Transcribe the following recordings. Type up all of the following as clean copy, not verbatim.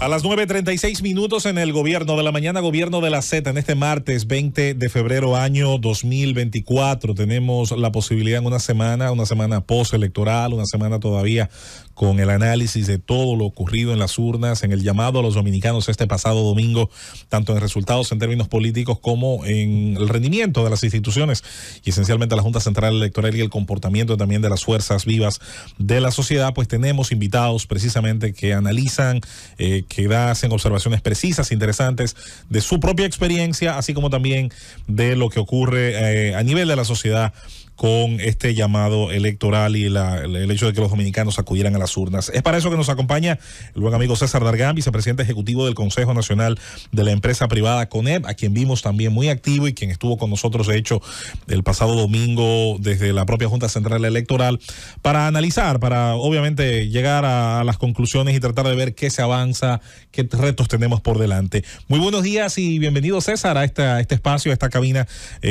A las 9:36 en el Gobierno de la Mañana, Gobierno de la Z, en este martes 20 de febrero año 2024. Tenemos la posibilidad en una semana postelectoral, una semana todavía con el análisis de todo lo ocurrido en las urnas, en el llamado a los dominicanos este pasado domingo, tanto en resultados en términos políticos como en el rendimiento de las instituciones y esencialmente la Junta Central Electoral y el comportamiento también de las fuerzas vivas de la sociedad. Pues tenemos invitados precisamente que analizan, que hacen observaciones precisas, interesantes de su propia experiencia, así como también de lo que ocurre a nivel de la sociedad con este llamado electoral y el hecho de que los dominicanos acudieran a las urnas. Es para eso que nos acompaña el buen amigo César Dargan, vicepresidente ejecutivo del Consejo Nacional de la Empresa Privada CONEP, a quien vimos también muy activo y quien estuvo con nosotros, de hecho, el pasado domingo desde la propia Junta Central Electoral, para analizar, para obviamente llegar a las conclusiones y tratar de ver qué se avanza, qué retos tenemos por delante. Muy buenos días y bienvenido, César, a este espacio, a esta cabina,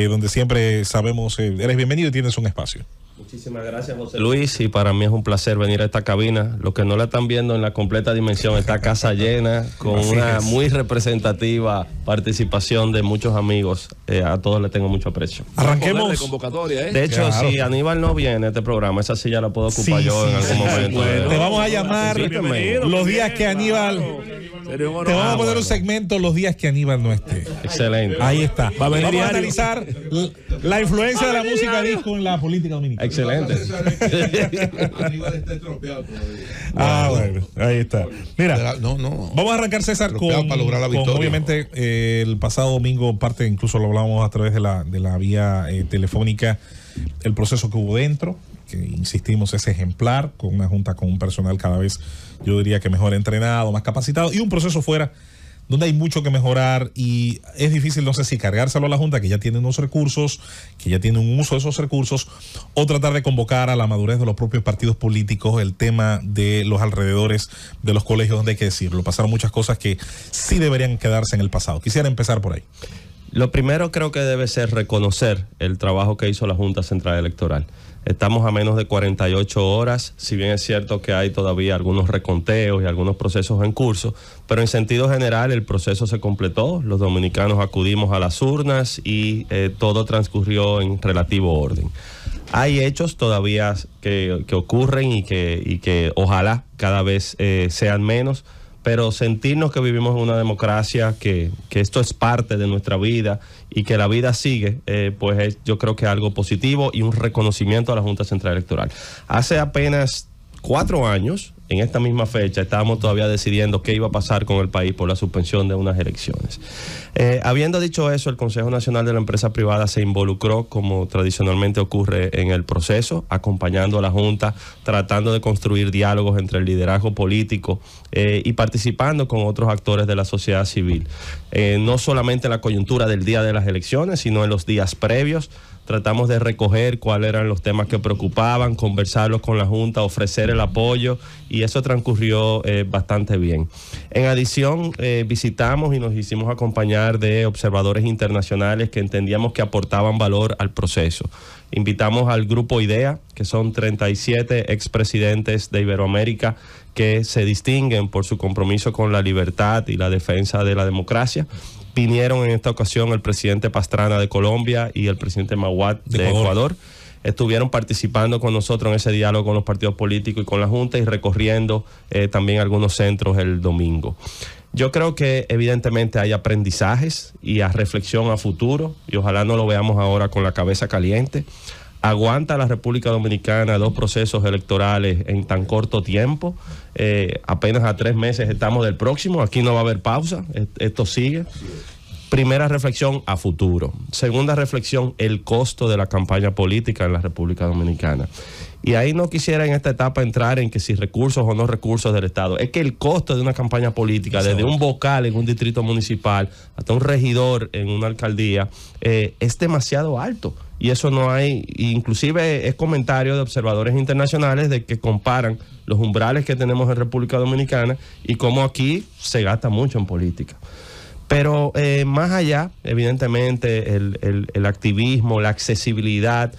donde siempre sabemos, eres bienvenido y tienes un espacio. Muchísimas gracias, José Luis, y para mí es un placer venir a esta cabina. Lo que no la están viendo en la completa dimensión, esta casa llena, con una muy representativa participación de muchos amigos. A todos les tengo mucho aprecio. Arranquemos. De convocatoria, De hecho, claro, si Aníbal no viene a este programa, esa silla la puedo ocupar yo en algún momento. Bueno, te vamos a llamar los días que Aníbal... Te vamos a poner un segmento los días que Aníbal no esté. Excelente. Ahí está. Vamos a analizar la influencia de la música disco en la política dominicana. Excelente. Aníbal está estropeado todavía. Bueno, ahí está. Mira, vamos a arrancar, César, con obviamente el pasado domingo, parte incluso lo hablábamos a través de la vía telefónica, el proceso que hubo dentro, que insistimos es ejemplar, con una junta con un personal cada vez, yo diría que mejor entrenado, más capacitado, y un proceso fuera donde hay mucho que mejorar y es difícil, no sé si cargárselo a la Junta, que ya tiene unos recursos, que ya tiene un uso de esos recursos, o tratar de convocar a la madurez de los propios partidos políticos, el tema de los alrededores de los colegios, donde hay que decirlo, pasaron muchas cosas que sí deberían quedarse en el pasado. Quisiera empezar por ahí. Lo primero creo que debe ser reconocer el trabajo que hizo la Junta Central Electoral. Estamos a menos de 48 horas, si bien es cierto que hay todavía algunos reconteos y algunos procesos en curso, pero en sentido general el proceso se completó, los dominicanos acudimos a las urnas y todo transcurrió en relativo orden. Hay hechos todavía que ocurren y que ojalá cada vez sean menos, pero sentirnos que vivimos en una democracia, que esto es parte de nuestra vida y que la vida sigue, pues es, yo creo que algo positivo y un reconocimiento a la Junta Central Electoral. Hace apenas 4 años, en esta misma fecha, estábamos todavía decidiendo qué iba a pasar con el país por la suspensión de unas elecciones. Habiendo dicho eso, el Consejo Nacional de la Empresa Privada se involucró, como tradicionalmente ocurre en el proceso, acompañando a la Junta, tratando de construir diálogos entre el liderazgo político y participando con otros actores de la sociedad civil. No solamente en la coyuntura del día de las elecciones, sino en los días previos. Tratamos de recoger cuáles eran los temas que preocupaban, conversarlos con la Junta, ofrecer el apoyo, y eso transcurrió bastante bien. En adición, visitamos y nos hicimos acompañar de observadores internacionales que entendíamos que aportaban valor al proceso. Invitamos al Grupo IDEA, que son 37 expresidentes de Iberoamérica que se distinguen por su compromiso con la libertad y la defensa de la democracia. Vinieron en esta ocasión el presidente Pastrana de Colombia y el presidente Maguad de Ecuador. Estuvieron participando con nosotros en ese diálogo con los partidos políticos y con la Junta, y recorriendo también algunos centros el domingo. Yo creo que evidentemente hay aprendizajes y a reflexión a futuro, y ojalá no lo veamos ahora con la cabeza caliente. ¿Aguanta la República Dominicana 2 procesos electorales en tan corto tiempo? Apenas a 3 meses estamos del próximo. Aquí no va a haber pausa. Esto sigue. Primera reflexión, a futuro. Segunda reflexión, el costo de la campaña política en la República Dominicana. Y ahí no quisiera en esta etapa entrar en que si recursos o no recursos del Estado. Es que el costo de una campaña política, desde un vocal en un distrito municipal hasta un regidor en una alcaldía, es demasiado alto. Y eso no hay, inclusive es comentario de observadores internacionales de que comparan los umbrales que tenemos en República Dominicana y cómo aquí se gasta mucho en política. Pero más allá, evidentemente, el activismo, la accesibilidad,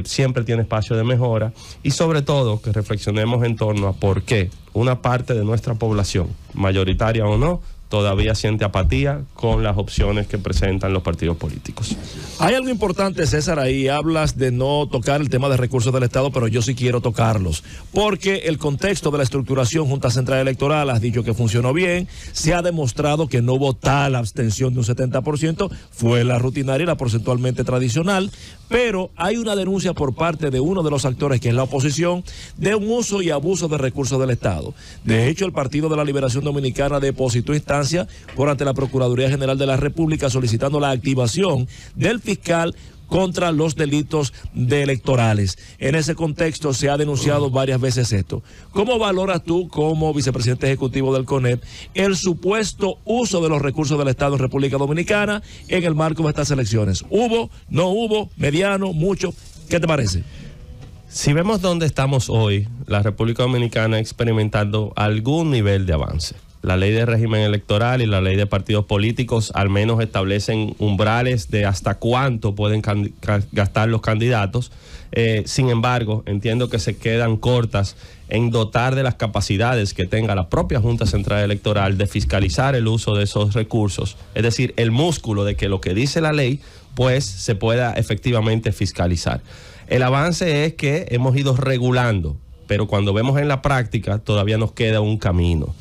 siempre tiene espacio de mejora, y sobre todo que reflexionemos en torno a por qué una parte de nuestra población, mayoritaria o no, todavía siente apatía con las opciones que presentan los partidos políticos. Hay algo importante, César, ahí hablas de no tocar el tema de recursos del Estado, pero yo sí quiero tocarlos, porque el contexto de la estructuración Junta Central Electoral, has dicho que funcionó bien, se ha demostrado que no hubo tal abstención de un 70%, fue la rutinaria y la porcentualmente tradicional, pero hay una denuncia por parte de uno de los actores, que es la oposición, de un uso y abuso de recursos del Estado. De hecho, el Partido de la Liberación Dominicana depositó instancia por ante la Procuraduría General de la República solicitando la activación del fiscal contra los delitos electorales. En ese contexto se ha denunciado varias veces esto. ¿Cómo valoras tú, como vicepresidente ejecutivo del CONEP, el supuesto uso de los recursos del Estado en República Dominicana en el marco de estas elecciones? ¿Hubo, no hubo, mediano, mucho? ¿Qué te parece? Si vemos dónde estamos hoy, la República Dominicana experimentando algún nivel de avance. La ley de régimen electoral y la ley de partidos políticos al menos establecen umbrales de hasta cuánto pueden gastar los candidatos. Sin embargo, entiendo que se quedan cortas en dotar de las capacidades que tenga la propia Junta Central Electoral de fiscalizar el uso de esos recursos. Es decir, el músculo de que lo que dice la ley, pues se pueda efectivamente fiscalizar. El avance es que hemos ido regulando, pero cuando vemos en la práctica todavía nos queda un camino.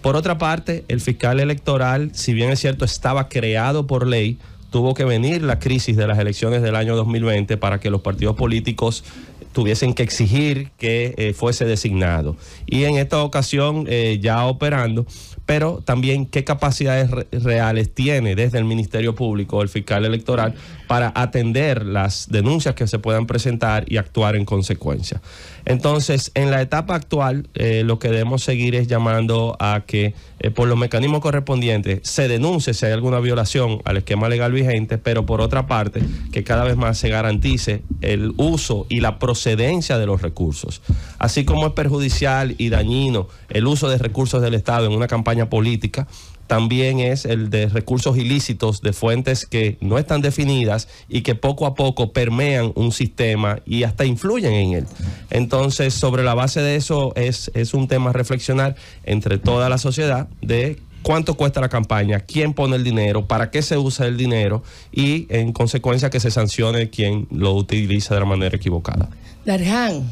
Por otra parte, el fiscal electoral, si bien es cierto, estaba creado por ley, tuvo que venir la crisis de las elecciones del año 2020 para que los partidos políticos tuviesen que exigir que fuese designado. Y en esta ocasión ya operando, pero también qué capacidades reales tiene desde el Ministerio Público el fiscal electoral para atender las denuncias que se puedan presentar y actuar en consecuencia. Entonces, en la etapa actual, lo que debemos seguir es llamando a que por los mecanismos correspondientes se denuncie si hay alguna violación al esquema legal vigente, pero por otra parte, que cada vez más se garantice el uso y la procedencia de los recursos. Así como es perjudicial y dañino el uso de recursos del Estado en una campaña política, también es el de recursos ilícitos de fuentes que no están definidas y que poco a poco permean un sistema y hasta influyen en él. Entonces, sobre la base de eso es un tema a reflexionar entre toda la sociedad de cuánto cuesta la campaña, quién pone el dinero, para qué se usa el dinero y en consecuencia que se sancione quien lo utiliza de la manera equivocada. Darjan,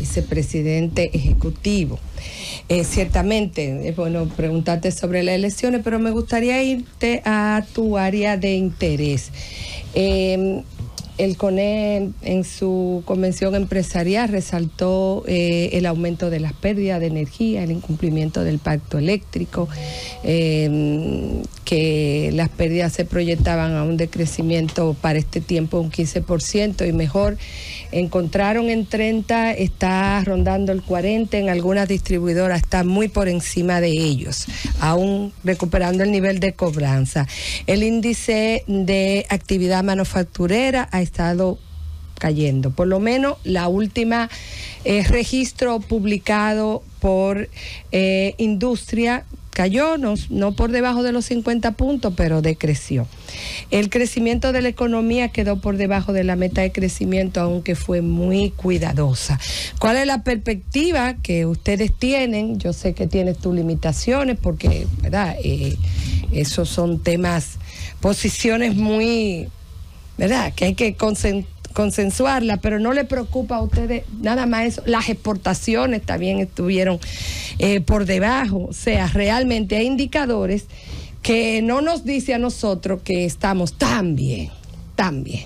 vicepresidente ejecutivo. Ciertamente es bueno preguntarte sobre las elecciones, pero me gustaría irte a tu área de interés. El CONEP en su convención empresarial resaltó el aumento de las pérdidas de energía, el incumplimiento del pacto eléctrico, que las pérdidas se proyectaban a un decrecimiento para este tiempo de un 15% y mejor. Encontraron en 30, está rondando el 40, en algunas distribuidoras está muy por encima de ellos, aún recuperando el nivel de cobranza. El índice de actividad manufacturera ha estado cayendo, por lo menos la última registro publicado por Industria cayó, no por debajo de los 50 puntos, pero decreció. El crecimiento de la economía quedó por debajo de la meta de crecimiento, aunque fue muy cuidadosa. ¿Cuál es la perspectiva que ustedes tienen? Yo sé que tienes tus limitaciones porque, ¿verdad? Esos son temas, posiciones muy, ¿verdad? Que hay que consensuarla, pero no le preocupa a ustedes nada más eso. Las exportaciones también estuvieron por debajo. O sea, realmente hay indicadores que no nos dice a nosotros que estamos tan bien, tan bien.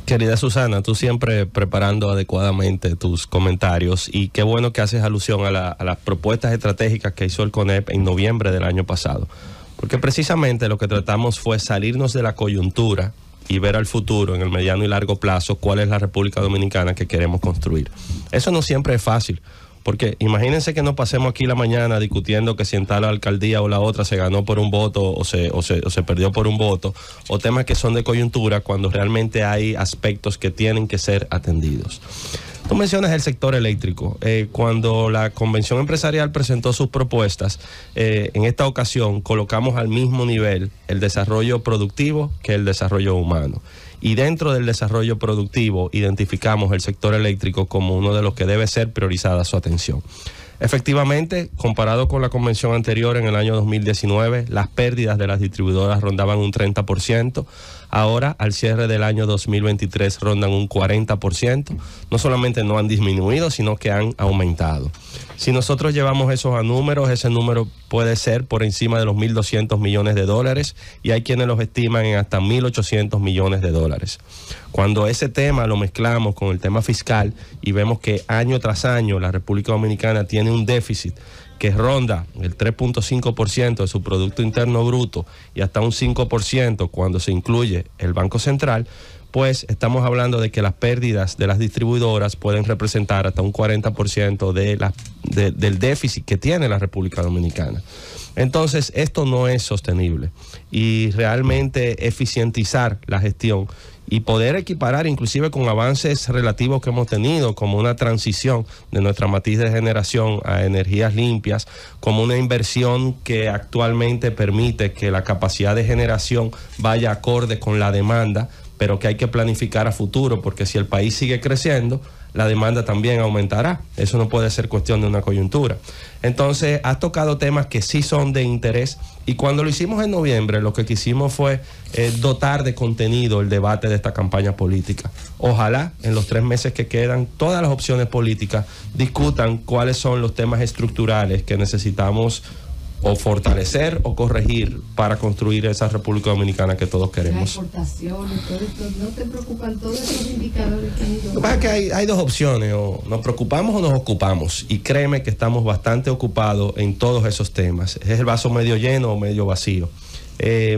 Querida Susana, tú siempre preparando adecuadamente tus comentarios y qué bueno que haces alusión a las propuestas estratégicas que hizo el CONEP en noviembre del año pasado, porque precisamente lo que tratamos fue salirnos de la coyuntura y ver al futuro, en el mediano y largo plazo, cuál es la República Dominicana que queremos construir. Eso no siempre es fácil, porque imagínense que nos pasemos aquí la mañana discutiendo que si en tal alcaldía o la otra se ganó por un voto o se perdió por un voto, o temas que son de coyuntura, cuando realmente hay aspectos que tienen que ser atendidos. Tú mencionas el sector eléctrico. Cuando la Convención Empresarial presentó sus propuestas, en esta ocasión colocamos al mismo nivel el desarrollo productivo que el desarrollo humano. Y dentro del desarrollo productivo identificamos el sector eléctrico como uno de los que debe ser priorizada su atención. Efectivamente, comparado con la convención anterior en el año 2019, las pérdidas de las distribuidoras rondaban un 30%. Ahora, al cierre del año 2023, rondan un 40%. No solamente no han disminuido, sino que han aumentado. Si nosotros llevamos esos a números, ese número puede ser por encima de los 1.200 millones de dólares y hay quienes los estiman en hasta 1.800 millones de dólares. Cuando ese tema lo mezclamos con el tema fiscal y vemos que año tras año la República Dominicana tiene un déficit que ronda el 3.5% de su Producto Interno Bruto y hasta un 5% cuando se incluye el Banco Central, pues estamos hablando de que las pérdidas de las distribuidoras pueden representar hasta un 40% del déficit que tiene la República Dominicana. Entonces, esto no es sostenible y realmente eficientizar la gestión y poder equiparar inclusive con avances relativos que hemos tenido, como una transición de nuestra matriz de generación a energías limpias, como una inversión que actualmente permite que la capacidad de generación vaya acorde con la demanda, pero que hay que planificar a futuro, porque si el país sigue creciendo, la demanda también aumentará. Eso no puede ser cuestión de una coyuntura. Entonces, has tocado temas que sí son de interés y cuando lo hicimos en noviembre, lo que quisimos fue dotar de contenido el debate de esta campaña política. Ojalá en los 3 meses que quedan, todas las opciones políticas discutan cuáles son los temas estructurales que necesitamos o fortalecer o corregir para construir esa República Dominicana que todos queremos. Las exportaciones, todo esto, ¿no te preocupan todos esos indicadores que han ido? Lo que pasa es que hay dos opciones, o nos preocupamos o nos ocupamos, y créeme que estamos bastante ocupados en todos esos temas. ¿Es el vaso medio lleno o medio vacío?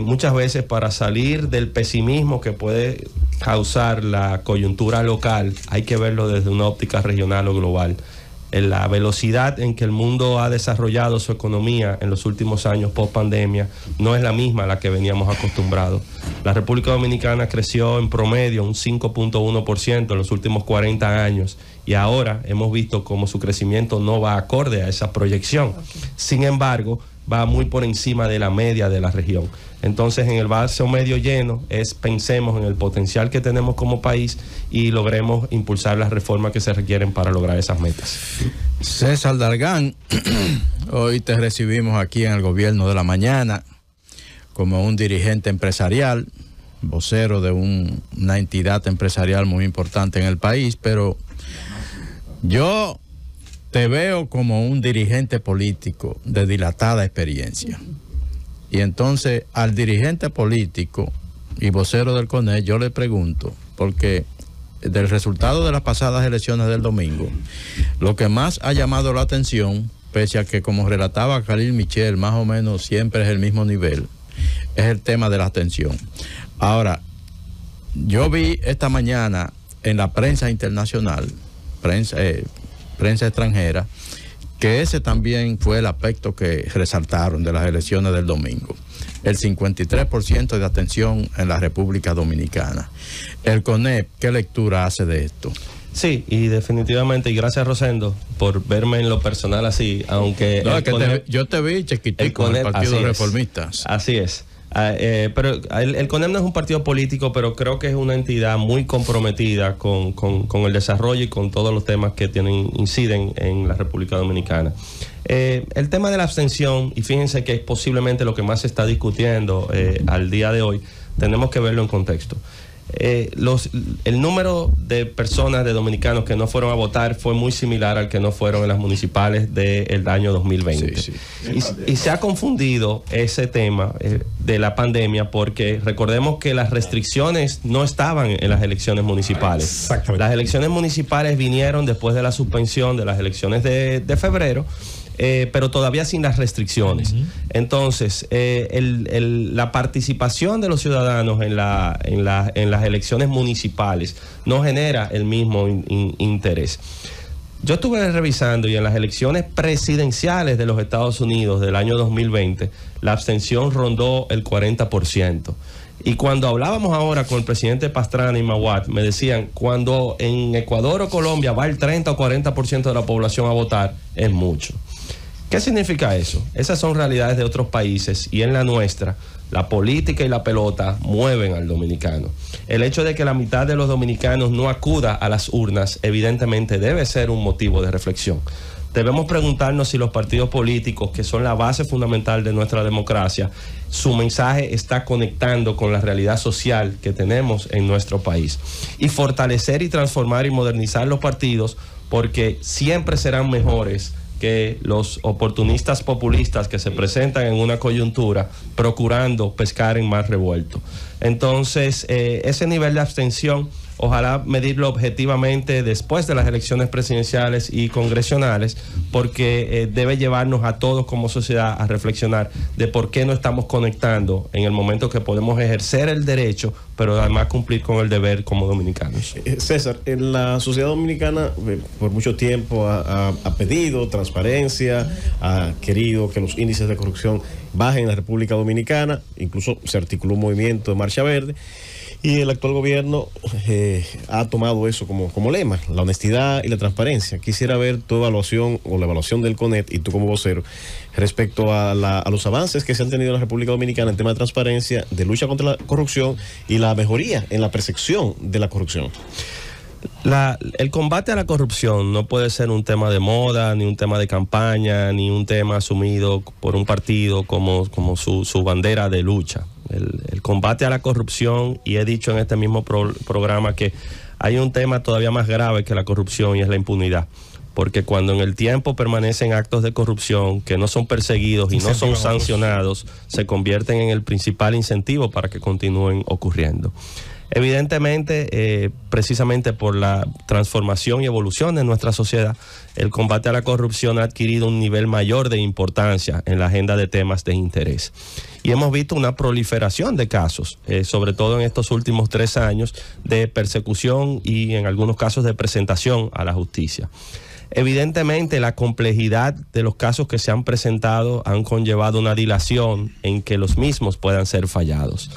Muchas veces para salir del pesimismo que puede causar la coyuntura local, hay que verlo desde una óptica regional o global. La velocidad en que el mundo ha desarrollado su economía en los últimos años post pandemia no es la misma a la que veníamos acostumbrados. La República Dominicana creció en promedio un 5.1% en los últimos 40 años y ahora hemos visto cómo su crecimiento no va acorde a esa proyección. Sin embargo, va muy por encima de la media de la región. Entonces, en el vaso medio lleno pensemos en el potencial que tenemos como país y logremos impulsar las reformas que se requieren para lograr esas metas. César Dargán, hoy te recibimos aquí en el Gobierno de la Mañana como un dirigente empresarial, vocero de una entidad empresarial muy importante en el país, pero yo te veo como un dirigente político de dilatada experiencia. Y entonces al dirigente político y vocero del CONES yo le pregunto, porque del resultado de las pasadas elecciones del domingo, lo que más ha llamado la atención, pese a que como relataba Khalil Michel, más o menos siempre es el mismo nivel, es el tema de la abstención. Ahora, yo vi esta mañana en la prensa internacional, prensa extranjera, que ese también fue el aspecto que resaltaron de las elecciones del domingo. El 53% de abstención en la República Dominicana. El CONEP, ¿qué lectura hace de esto? Sí, y definitivamente, y gracias Rosendo por verme en lo personal así, aunque... No, yo te vi chiquitico en el Partido Reformista. Así es. Pero el CONEP no es un partido político, pero creo que es una entidad muy comprometida con el desarrollo y con todos los temas que inciden en la República Dominicana. El tema de la abstención, y fíjense que es posiblemente lo que más se está discutiendo al día de hoy, tenemos que verlo en contexto. El número de personas, de dominicanos que no fueron a votar fue muy similar al que no fueron en las municipales del año 2020. Sí. Y se ha confundido ese tema de la pandemia porque recordemos que las restricciones no estaban en las elecciones municipales. Exactamente. Las elecciones municipales vinieron después de la suspensión de las elecciones de febrero. Pero todavía sin las restricciones. Entonces, la participación de los ciudadanos en las elecciones municipales no genera el mismo interés. Yo estuve revisando y en las elecciones presidenciales de los Estados Unidos del año 2020, la abstención rondó el 40%. Y cuando hablábamos ahora con el presidente Pastrana y Mawad, me decían, cuando en Ecuador o Colombia va el 30 o 40% de la población a votar, es mucho. ¿Qué significa eso? Esas son realidades de otros países y en la nuestra, la política y la pelota mueven al dominicano. El hecho de que la mitad de los dominicanos no acuda a las urnas, evidentemente debe ser un motivo de reflexión. Debemos preguntarnos si los partidos políticos, que son la base fundamental de nuestra democracia, su mensaje está conectando con la realidad social que tenemos en nuestro país. Y fortalecer y transformar y modernizar los partidos, porque siempre serán mejores que los oportunistas populistas que se presentan en una coyuntura procurando pescar en mar revuelto. Entonces, ese nivel de abstención, ojalá medirlo objetivamente después de las elecciones presidenciales y congresionales, porque debe llevarnos a todos como sociedad a reflexionar de por qué no estamos conectando en el momento que podemos ejercer el derecho, pero además cumplir con el deber como dominicanos. César, en la sociedad dominicana por mucho tiempo ha pedido transparencia, ha querido que los índices de corrupción bajen en la República Dominicana, incluso se articuló un movimiento de Marcha Verde. Y el actual gobierno ha tomado eso como lema, la honestidad y la transparencia. Quisiera ver tu evaluación o la evaluación del CONET y tú como vocero respecto a los avances que se han tenido en la República Dominicana en tema de transparencia, de lucha contra la corrupción y la mejoría en la percepción de la corrupción. El combate a la corrupción no puede ser un tema de moda, ni un tema de campaña, ni un tema asumido por un partido como su bandera de lucha. El combate a la corrupción, y he dicho en este mismo programa que hay un tema todavía más grave que la corrupción y es la impunidad. Porque cuando en el tiempo permanecen actos de corrupción que no son perseguidos y no son sancionados, se convierten en el principal incentivo para que continúen ocurriendo. Evidentemente, precisamente por la transformación y evolución de nuestra sociedad, el combate a la corrupción ha adquirido un nivel mayor de importancia en la agenda de temas de interés. Y hemos visto una proliferación de casos, sobre todo en estos últimos 3 años, de persecución y en algunos casos de presentación a la justicia. Evidentemente, la complejidad de los casos que se han presentado han conllevado una dilación en que los mismos puedan ser fallados.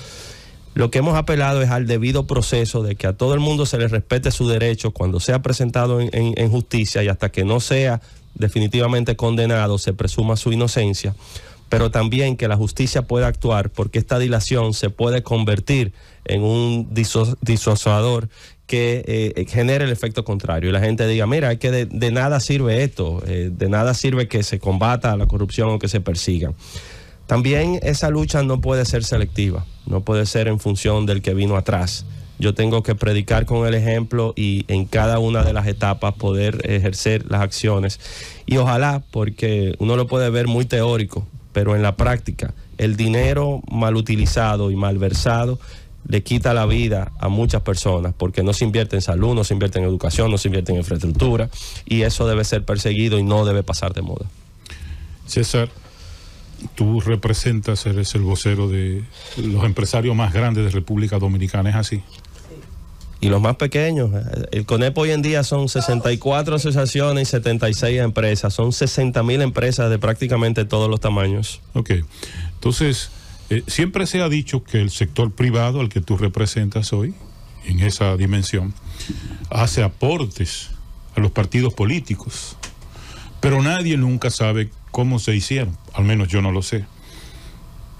Lo que hemos apelado es al debido proceso de que a todo el mundo se le respete su derecho cuando sea presentado en justicia y hasta que no sea definitivamente condenado se presuma su inocencia, pero también que la justicia pueda actuar porque esta dilación se puede convertir en un disuasador que genere el efecto contrario y la gente diga, mira, es que de nada sirve esto, de nada sirve que se combata la corrupción o que se persiga. También esa lucha no puede ser selectiva, no puede ser en función del que vino atrás. Yo tengo que predicar con el ejemplo y en cada una de las etapas poder ejercer las acciones. Y ojalá, porque uno lo puede ver muy teórico, pero en la práctica, el dinero mal utilizado y mal versado le quita la vida a muchas personas porque no se invierte en salud, no se invierte en educación, no se invierte en infraestructura y eso debe ser perseguido y no debe pasar de moda. César, tú representas, eres el vocero de los empresarios más grandes de República Dominicana, ¿es así? Y los más pequeños. El CONEP hoy en día son 64 asociaciones y 76 empresas. Son 60,000 empresas de prácticamente todos los tamaños. Ok. Entonces, siempre se ha dicho que el sector privado, al que tú representas hoy, en esa dimensión, hace aportes a los partidos políticos. Pero nadie nunca sabe cómo se hicieron. Al menos yo no lo sé.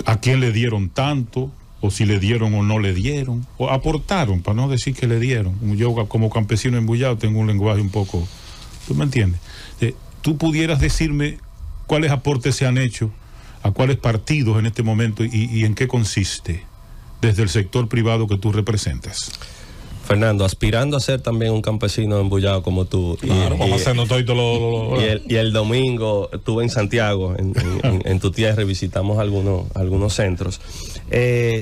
¿A quién le dieron tanto? O si le dieron o no le dieron, o aportaron, para no decir que le dieron. Yo como campesino embullado tengo un lenguaje un poco, ¿tú me entiendes? ¿Tú pudieras decirme cuáles aportes se han hecho a cuáles partidos en este momento y en qué consiste desde el sector privado que tú representas? Fernando, aspirando a ser también un campesino embullado como tú. Claro, vamos a hacernos todo y el domingo estuve en Santiago, en tu tierra, y visitamos algunos centros.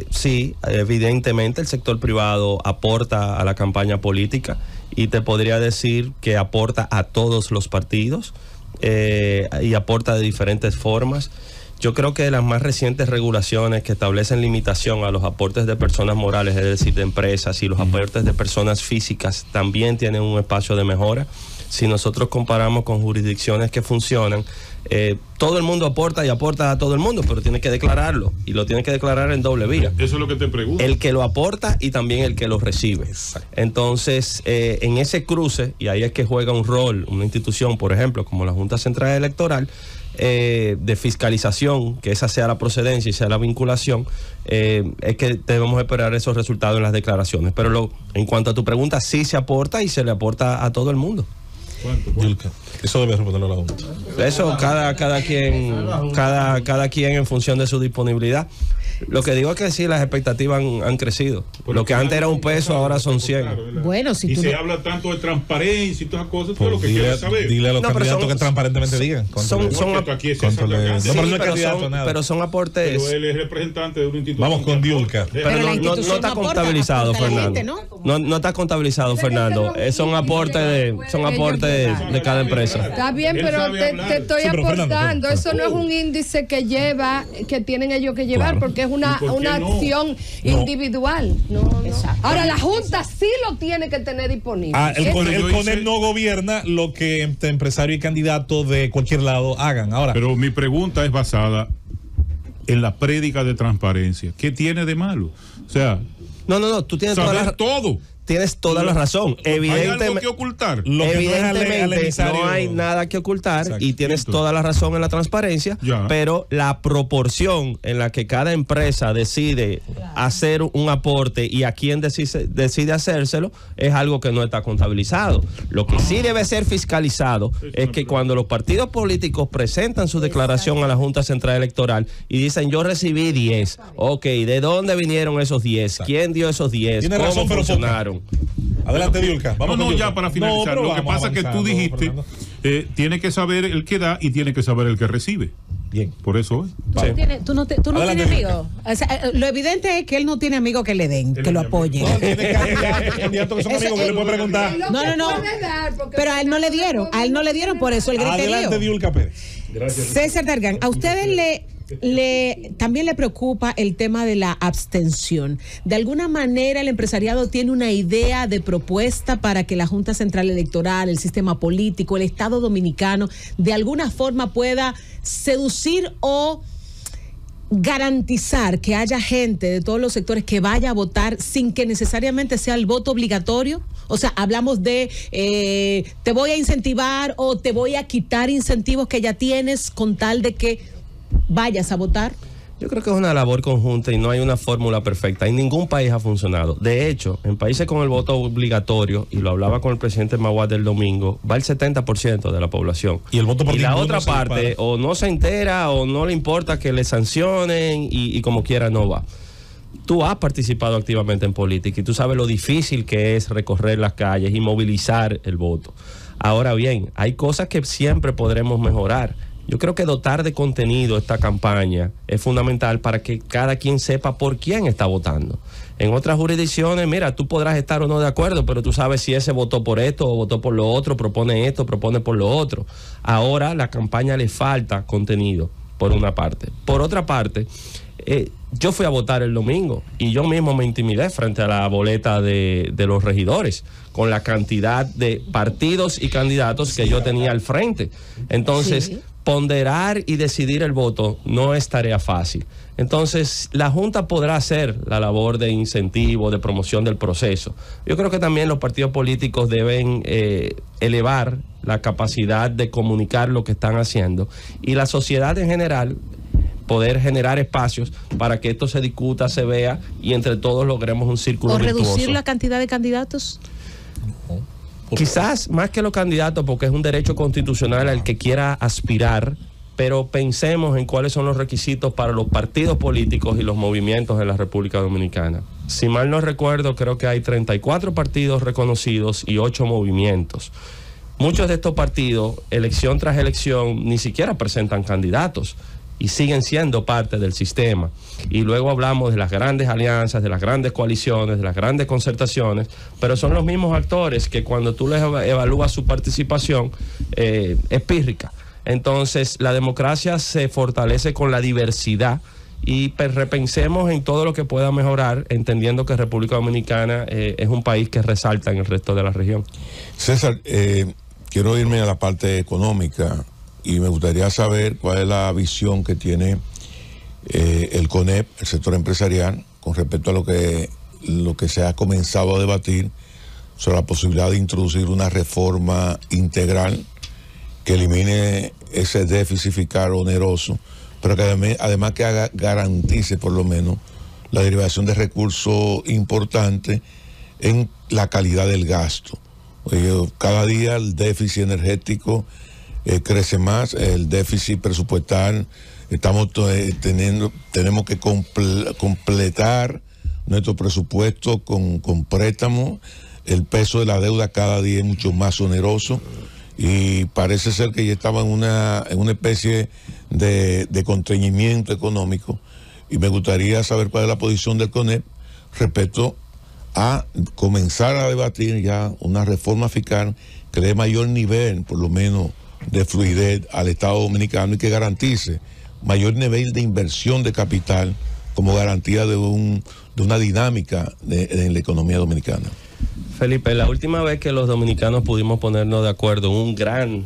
Sí, evidentemente el sector privado aporta a la campaña política y te podría decir que aporta a todos los partidos y aporta de diferentes formas. Yo creo que las más recientes regulaciones que establecen limitación a los aportes de personas morales, es decir, de empresas, y los aportes de personas físicas también tienen un espacio de mejora. Si nosotros comparamos con jurisdicciones que funcionan, todo el mundo aporta y aporta a todo el mundo, pero tiene que declararlo, y lo tiene que declarar en doble vía. Eso es lo que te pregunto. El que lo aporta y también el que lo recibe. Entonces, en ese cruce, y ahí es que juega un rol una institución, por ejemplo, como la Junta Central Electoral, de fiscalización, que esa sea la procedencia y sea la vinculación, es que debemos esperar esos resultados en las declaraciones. Pero en cuanto a tu pregunta, sí se aporta y se le aporta a todo el mundo. Yulka, eso debe responderlo la Junta. Eso cada quien en función de su disponibilidad. Lo que digo es que sí, las expectativas han crecido. Lo que antes era $1, ahora son 100. Bueno, si y tú se no... habla tanto de transparencia y todas esas cosas, Pues lo que quieres saber. Dile a los No, pero candidatos son- que transparentemente digan. Pero son aportes. Pero él es representante de una institución. Vamos con Yulka. Pero la no institución está aporta, contabilizado, aporta a la Fernando. gente, No está contabilizado, Fernando. Son aportes de cada empresa. Está bien, pero te estoy Sí, pero Fernando, aportando. Eso no es un índice que tienen ellos que llevar, Claro. porque es una ¿Y por qué no? acción No. individual. No. Exacto. Ahora, la Junta sí lo tiene que tener disponible. El Yo hice- CONEP no gobierna lo que empresario y candidato de cualquier lado hagan. Ahora, Pero mi pregunta es basada en la prédica de transparencia. ¿Qué tiene de malo? O sea, No, tú tienes saber todo. Tienes toda la razón. ¿Hay algo Evidentemente. que ocultar? lo que no es Evidentemente al no hay nada que ocultar. Exacto. Y tienes toda la razón en la transparencia, Ya. pero la proporción en la que cada empresa decide hacer un aporte y a quién decide hacérselo es algo que no está contabilizado. Lo que sí debe ser fiscalizado es que cuando los partidos políticos presentan su declaración a la Junta Central Electoral y dicen yo recibí 10, ok, ¿de dónde vinieron esos 10? ¿Quién dio esos 10? Tiene ¿Cómo razón, pero funcionaron? Adelante, Yulka. Vamos No, con Yulka. ya para finalizar. No, pero lo que vamos pasa es que tú avanzando, dijiste, Fernando. tiene que saber el que da y tiene que saber el que recibe. Bien. Por eso es. Sí. Tú no Adelante, tienes amigos. O sea, lo evidente es que él no tiene amigos que le den, que lo apoyen. No, tiene candidatos que son Eso- amigos que le puede preguntar. Lo No, que no. puede dar, porque Pero a él no le dieron, por eso el Adelante, griterío. Yulka Pérez. César Dargan, ¿a ustedes también le preocupa el tema de la abstención? ¿De alguna manera el empresariado tiene una idea de propuesta para que la Junta Central Electoral, el sistema político, el Estado Dominicano, de alguna forma pueda seducir o garantizar que haya gente de todos los sectores que vaya a votar sin que necesariamente sea el voto obligatorio? O sea, hablamos de te voy a incentivar o te voy a quitar incentivos que ya tienes con tal de que vayas a votar. Yo creo que es una labor conjunta y no hay una fórmula perfecta. En ningún país ha funcionado. De hecho, en países con el voto obligatorio, y lo hablaba con el presidente Maguad del domingo, va el 70% de la población. Y el voto por Y la ninguno otra se parte, dispara. o no se entera, o no le importa que le sancionen, y como quiera no va. Tú has participado activamente en política y tú sabes lo difícil que es recorrer las calles y movilizar el voto. Ahora bien, hay cosas que siempre podremos mejorar. Yo creo que dotar de contenido esta campaña es fundamental para que cada quien sepa por quién está votando. En otras jurisdicciones, mira, tú podrás estar o no de acuerdo, pero tú sabes si ese votó por esto o votó por lo otro, propone esto, propone por lo otro. Ahora la campaña le falta contenido, por una parte. Por otra parte, yo fui a votar el domingo y yo mismo me intimidé frente a la boleta de los regidores con la cantidad de partidos y candidatos que yo tenía al frente. Entonces, Sí. ponderar y decidir el voto no es tarea fácil. Entonces, la Junta podrá hacer la labor de incentivo, de promoción del proceso. Yo creo que también los partidos políticos deben elevar la capacidad de comunicar lo que están haciendo y la sociedad en general poder generar espacios para que esto se discuta, se vea y entre todos logremos un círculo ¿O reducir virtuoso. la cantidad de candidatos? Quizás más que los candidatos, porque es un derecho constitucional al que quiera aspirar, pero pensemos en cuáles son los requisitos para los partidos políticos y los movimientos en la República Dominicana. Si mal no recuerdo, creo que hay 34 partidos reconocidos y 8 movimientos. Muchos de estos partidos, elección tras elección, ni siquiera presentan candidatos y siguen siendo parte del sistema. Y luego hablamos de las grandes alianzas, de las grandes coaliciones, de las grandes concertaciones, pero son los mismos actores que cuando tú les evalúas su participación es pírrica. Entonces, la democracia se fortalece con la diversidad y repensemos en todo lo que pueda mejorar, entendiendo que República Dominicana es un país que resalta en el resto de la región. César, quiero irme a la parte económica y me gustaría saber cuál es la visión que tiene el CONEP, el sector empresarial, con respecto a lo que se ha comenzado a debatir sobre la posibilidad de introducir una reforma integral que elimine ese déficit fiscal oneroso, pero que además que garantice por lo menos la derivación de recursos importantes en la calidad del gasto. Cada día el déficit energético crece más, el déficit presupuestal, tenemos que completar nuestro presupuesto con préstamos. El peso de la deuda cada día es mucho más oneroso y parece ser que ya estaba en una especie de constreñimiento económico, y me gustaría saber cuál es la posición del CONEP respecto a comenzar a debatir ya una reforma fiscal que dé mayor nivel, por lo menos, de fluidez al Estado Dominicano y que garantice mayor nivel de inversión de capital como garantía de una dinámica en la economía dominicana. Felipe, la última vez que los dominicanos pudimos ponernos de acuerdo en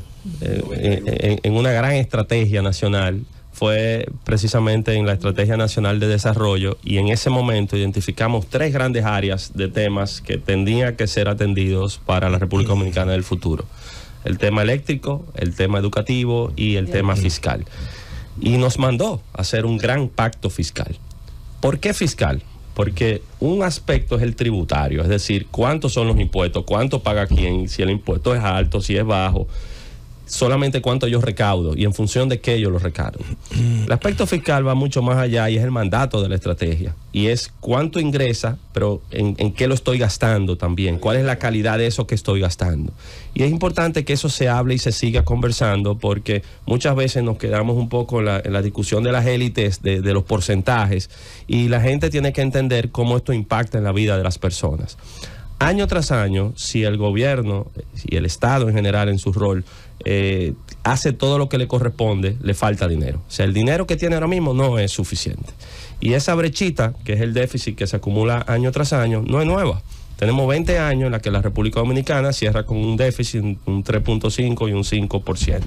una gran estrategia nacional fue precisamente en la Estrategia Nacional de Desarrollo, y en ese momento identificamos 3 grandes áreas de temas que tendrían que ser atendidos para la República Dominicana del futuro: el tema eléctrico, el tema educativo y el tema fiscal. Y nos mandó a hacer un gran pacto fiscal. ¿Por qué fiscal? Porque un aspecto es el tributario, es decir, cuántos son los impuestos, cuánto paga quién, si el impuesto es alto, si es bajo, solamente cuánto yo recaudo y en función de qué yo lo recaudo. El aspecto fiscal va mucho más allá y es el mandato de la estrategia, y es cuánto ingresa, pero en qué lo estoy gastando también, cuál es la calidad de eso que estoy gastando. Y es importante que eso se hable y se siga conversando, porque muchas veces nos quedamos un poco en la discusión de las élites, de los porcentajes, y la gente tiene que entender cómo esto impacta en la vida de las personas. Año tras año, si el gobierno y el Estado en general en su rol hace todo lo que le corresponde, le falta dinero. O sea, el dinero que tiene ahora mismo no es suficiente. Y esa brechita, que es el déficit que se acumula año tras año, no es nueva. Tenemos 20 años en la que la República Dominicana cierra con un déficit, un 3.5 y un 5%.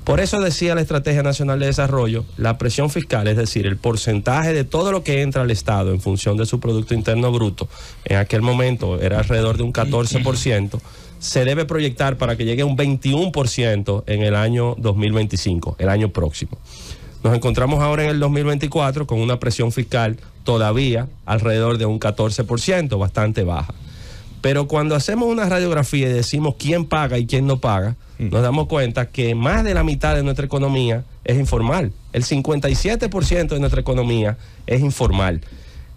Por eso decía la Estrategia Nacional de Desarrollo, la presión fiscal, es decir, el porcentaje de todo lo que entra al Estado en función de su Producto Interno Bruto, en aquel momento era alrededor de un 14%, se debe proyectar para que llegue a un 21% en el año 2025, el año próximo. Nos encontramos ahora en el 2024 con una presión fiscal todavía alrededor de un 14%, bastante baja. Pero cuando hacemos una radiografía y decimos quién paga y quién no paga, nos damos cuenta que más de la mitad de nuestra economía es informal. El 57% de nuestra economía es informal.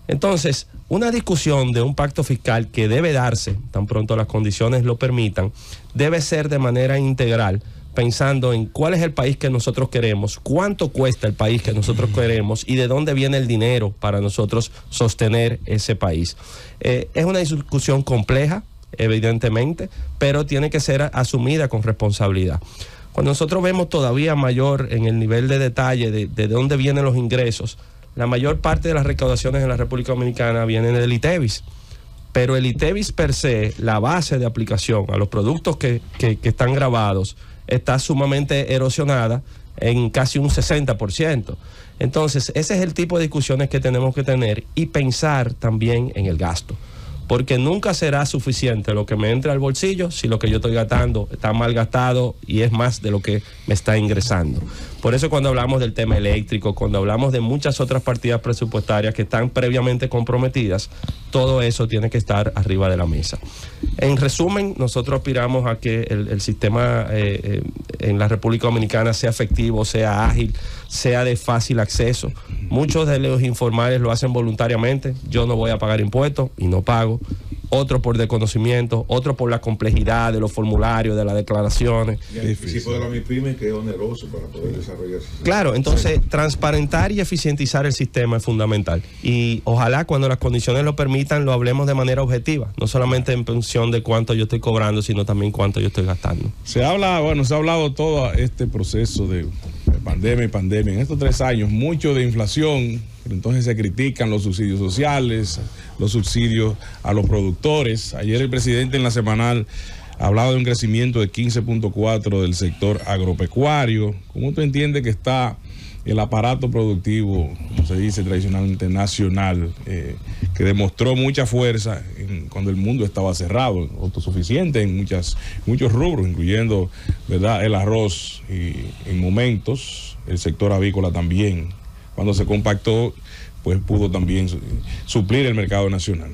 Entonces, una discusión de un pacto fiscal que debe darse, tan pronto las condiciones lo permitan, debe ser de manera integral, pensando en cuál es el país que nosotros queremos, cuánto cuesta el país que nosotros queremos y de dónde viene el dinero para nosotros sostener ese país. Es una discusión compleja, evidentemente, pero tiene que ser asumida con responsabilidad. Cuando nosotros vemos todavía mayor en el nivel de detalle de dónde vienen los ingresos, la mayor parte de las recaudaciones en la República Dominicana vienen del ITEVIS. Pero el ITEVIS per se, la base de aplicación a los productos que están grabados, está sumamente erosionada en casi un 60%. Entonces, ese es el tipo de discusiones que tenemos que tener y pensar también en el gasto. Porque nunca será suficiente lo que me entre al bolsillo si lo que yo estoy gastando está mal gastado y es más de lo que me está ingresando. Por eso cuando hablamos del tema eléctrico, cuando hablamos de muchas otras partidas presupuestarias que están previamente comprometidas, todo eso tiene que estar arriba de la mesa. En resumen, nosotros aspiramos a que el sistema en la República Dominicana sea efectivo, sea ágil, sea de fácil acceso. Muchos de los informales lo hacen voluntariamente. Yo no voy a pagar impuestos y no pago. Otro por desconocimiento, otro por la complejidad de los formularios, de las declaraciones. Y el anticipo de la MIPYME, que es oneroso para poder desarrollarse. Claro, entonces transparentar y eficientizar el sistema es fundamental. Y ojalá cuando las condiciones lo permitan lo hablemos de manera objetiva, no solamente en función de cuánto yo estoy cobrando, sino también cuánto yo estoy gastando. Se ha hablado todo este proceso de pandemia y pandemia. En estos 3 años, mucho de inflación. Entonces se critican los subsidios sociales, los subsidios a los productores. Ayer el presidente en la semanal hablaba de un crecimiento de 15.4 del sector agropecuario. ¿Cómo tú entiendes que está el aparato productivo, como se dice tradicionalmente, nacional, que demostró mucha fuerza cuando el mundo estaba cerrado, autosuficiente en muchos rubros, incluyendo, ¿verdad?, el arroz y en momentos el sector avícola también? Cuando se compactó, pues pudo también suplir el mercado nacional.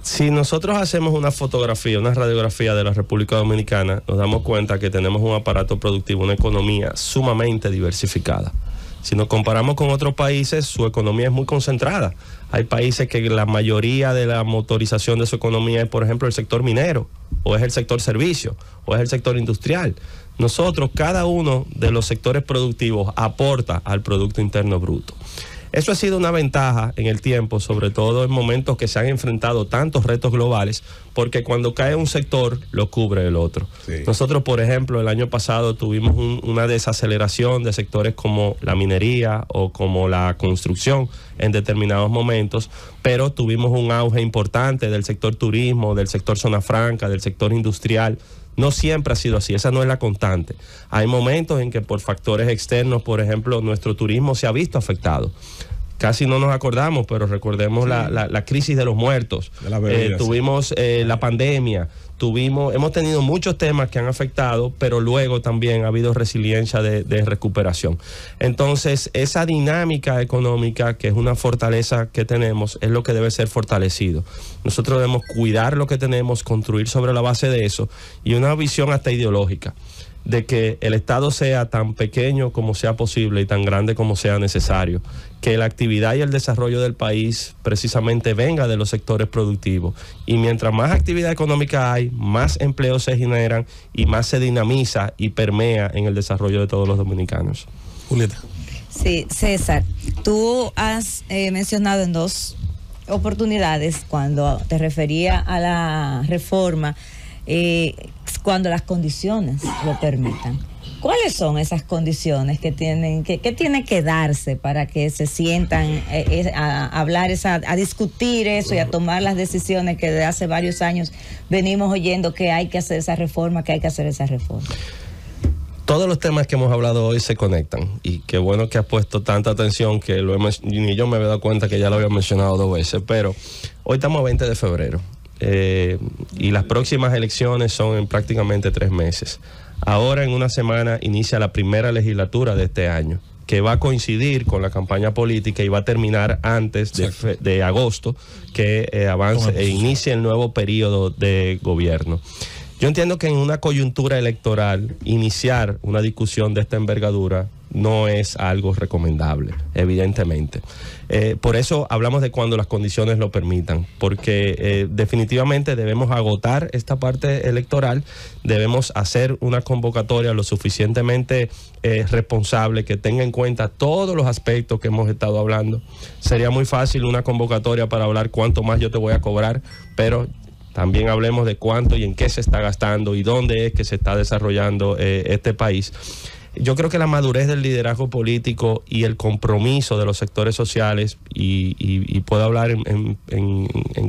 Si nosotros hacemos una fotografía, una radiografía de la República Dominicana, nos damos cuenta que tenemos un aparato productivo, una economía sumamente diversificada. Si nos comparamos con otros países, su economía es muy concentrada. Hay países que la mayoría de la motorización de su economía es, por ejemplo, el sector minero, o es el sector servicio, o es el sector industrial. Nosotros, cada uno de los sectores productivos aporta al Producto Interno Bruto. Eso ha sido una ventaja en el tiempo, sobre todo en momentos que se han enfrentado tantos retos globales, porque cuando cae un sector, lo cubre el otro. Sí. Nosotros, por ejemplo, el año pasado tuvimos una desaceleración de sectores como la minería o como la construcción en determinados momentos, pero tuvimos un auge importante del sector turismo, del sector zona franca, del sector industrial. No siempre ha sido así, esa no es la constante. Hay momentos en que por factores externos, por ejemplo, nuestro turismo se ha visto afectado. Casi no nos acordamos, pero recordemos la crisis de los muertos. De la bebida, tuvimos la pandemia, hemos tenido muchos temas que han afectado, pero luego también ha habido resiliencia de recuperación. Entonces, esa dinámica económica, que es una fortaleza que tenemos, es lo que debe ser fortalecido. Nosotros debemos cuidar lo que tenemos, construir sobre la base de eso, y una visión hasta ideológica, de que el Estado sea tan pequeño como sea posible y tan grande como sea necesario, que la actividad y el desarrollo del país precisamente venga de los sectores productivos, y mientras más actividad económica hay, más empleos se generan y más se dinamiza y permea en el desarrollo de todos los dominicanos. Julieta. Sí, César, tú has mencionado en dos oportunidades cuando te refería a la reforma, cuando las condiciones lo permitan. ¿Cuáles son esas condiciones que tienen que darse para que se sientan a hablar, a discutir eso y a tomar las decisiones que desde hace varios años venimos oyendo que hay que hacer esa reforma, Todos los temas que hemos hablado hoy se conectan, y qué bueno que has puesto tanta atención que ni yo me había dado cuenta que ya lo había mencionado 2 veces, pero hoy estamos a 20 de febrero. Y las próximas elecciones son en prácticamente 3 meses. Ahora, en una semana, inicia la primera legislatura de este año, que va a coincidir con la campaña política y va a terminar antes de agosto, que avance e inicie el nuevo periodo de gobierno. Yo entiendo que en una coyuntura electoral iniciar una discusión de esta envergadura no es algo recomendable, evidentemente. Por eso hablamos de cuando las condiciones lo permitan, porque definitivamente debemos agotar esta parte electoral, debemos hacer una convocatoria lo suficientemente responsable, que tenga en cuenta todos los aspectos que hemos estado hablando. Sería muy fácil una convocatoria para hablar cuánto más yo te voy a cobrar, pero también hablemos de cuánto y en qué se está gastando y dónde es que se está desarrollando este país. Yo creo que la madurez del liderazgo político y el compromiso de los sectores sociales, y puedo hablar en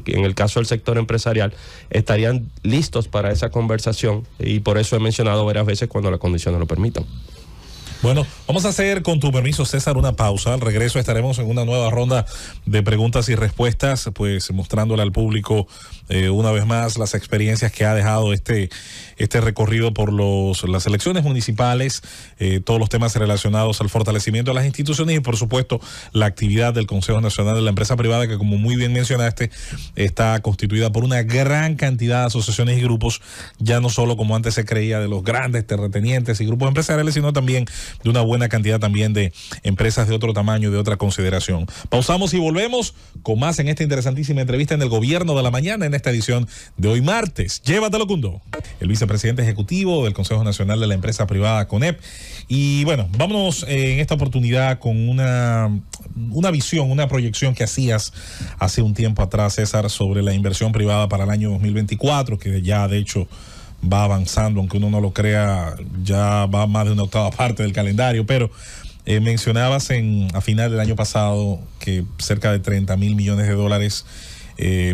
el caso del sector empresarial, estarían listos para esa conversación, y por eso he mencionado varias veces cuando las condiciones lo permitan. Bueno, vamos a hacer, con tu permiso, César, una pausa. Al regreso estaremos en una nueva ronda de preguntas y respuestas, pues mostrándole al público una vez más las experiencias que ha dejado este recorrido por las elecciones municipales, todos los temas relacionados al fortalecimiento de las instituciones y, por supuesto, la actividad del Consejo Nacional de la Empresa Privada, que, como muy bien mencionaste, está constituida por una gran cantidad de asociaciones y grupos, ya no solo como antes se creía de los grandes terratenientes y grupos empresariales, sino también de una buena cantidad también de empresas de otro tamaño y de otra consideración. Pausamos y volvemos con más en esta interesantísima entrevista en el Gobierno de la Mañana, en esta edición de hoy martes. Llévatelo, Cundo. El vicepresidente ejecutivo del Consejo Nacional de la Empresa Privada, CONEP. Y bueno, vámonos en esta oportunidad con una visión, una proyección que hacías hace un tiempo atrás, César, sobre la inversión privada para el año 2024, que ya de hecho va avanzando, aunque uno no lo crea, ya va más de una octava parte del calendario, pero mencionabas a final del año pasado que cerca de $30,000 millones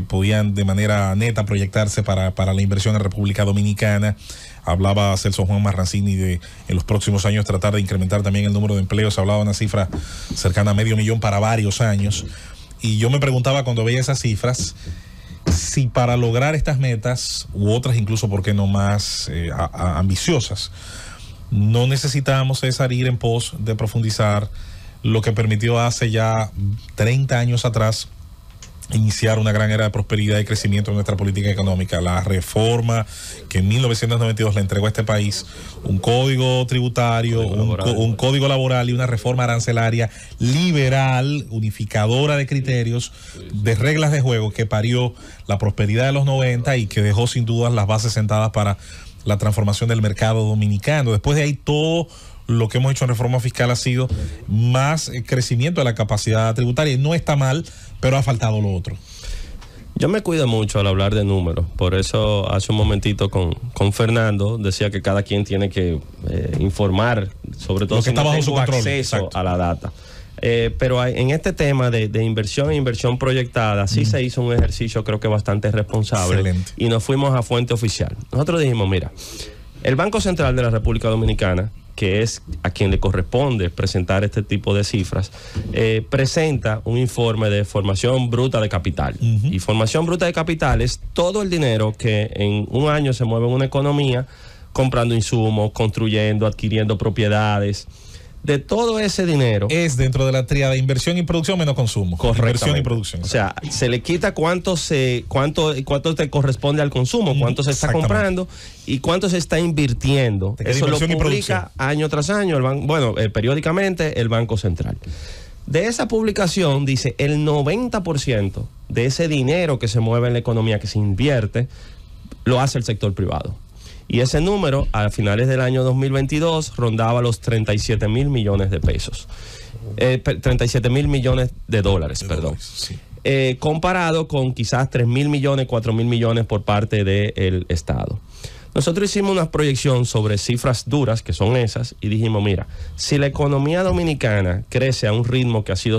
podían de manera neta proyectarse para la inversión en República Dominicana. Hablaba Celso Juan Marrancini de en los próximos años tratar de incrementar también el número de empleos. Se hablaba de una cifra cercana a 500,000 para varios años. Y yo me preguntaba cuando veía esas cifras, si para lograr estas metas, u otras incluso, ¿por qué no más ambiciosas, no necesitábamos, César, ir en pos de profundizar lo que permitió hace ya 30 años atrás iniciar una gran era de prosperidad y crecimiento en nuestra política económica? La reforma que en 1992 le entregó a este país un código tributario, un código laboral y una reforma arancelaria liberal, unificadora de criterios, de reglas de juego, que parió la prosperidad de los 90 y que dejó sin duda las bases sentadas para la transformación del mercado dominicano. Después de ahí, todo lo que hemos hecho en reforma fiscal ha sido más crecimiento de la capacidad tributaria. No está mal, pero ha faltado lo otro. Yo me cuido mucho al hablar de números, por eso hace un momentito con Fernando decía que cada quien tiene que informar, sobre todo si no tengo acceso a la data. Pero en este tema de inversión e inversión proyectada, sí se hizo un ejercicio creo que bastante responsable. Excelente. Y nos fuimos a fuente oficial. Nosotros dijimos, mira, el Banco Central de la República Dominicana, que es a quien le corresponde presentar este tipo de cifras, presenta un informe de formación bruta de capital. Y formación bruta de capital es todo el dinero que en un año se mueve en una economía, comprando insumos, construyendo, adquiriendo propiedades. De todo ese dinero es dentro de la tríada de inversión y producción menos consumo. Inversión y producción. O sea, se le quita cuánto te corresponde al consumo, cuánto se está comprando y cuánto se está invirtiendo. Eso lo publica año tras año, periódicamente el Banco Central. De esa publicación dice el 90% de ese dinero que se mueve en la economía, que se invierte, lo hace el sector privado. Y ese número, a finales del año 2022, rondaba los 37,000 millones de pesos. 37,000 millones de dólares, perdón. Sí. Comparado con quizás 3,000 millones, 4,000 millones por parte del Estado. Nosotros hicimos una proyección sobre cifras duras, que son esas, y dijimos, mira, si la economía dominicana crece a un ritmo que ha sido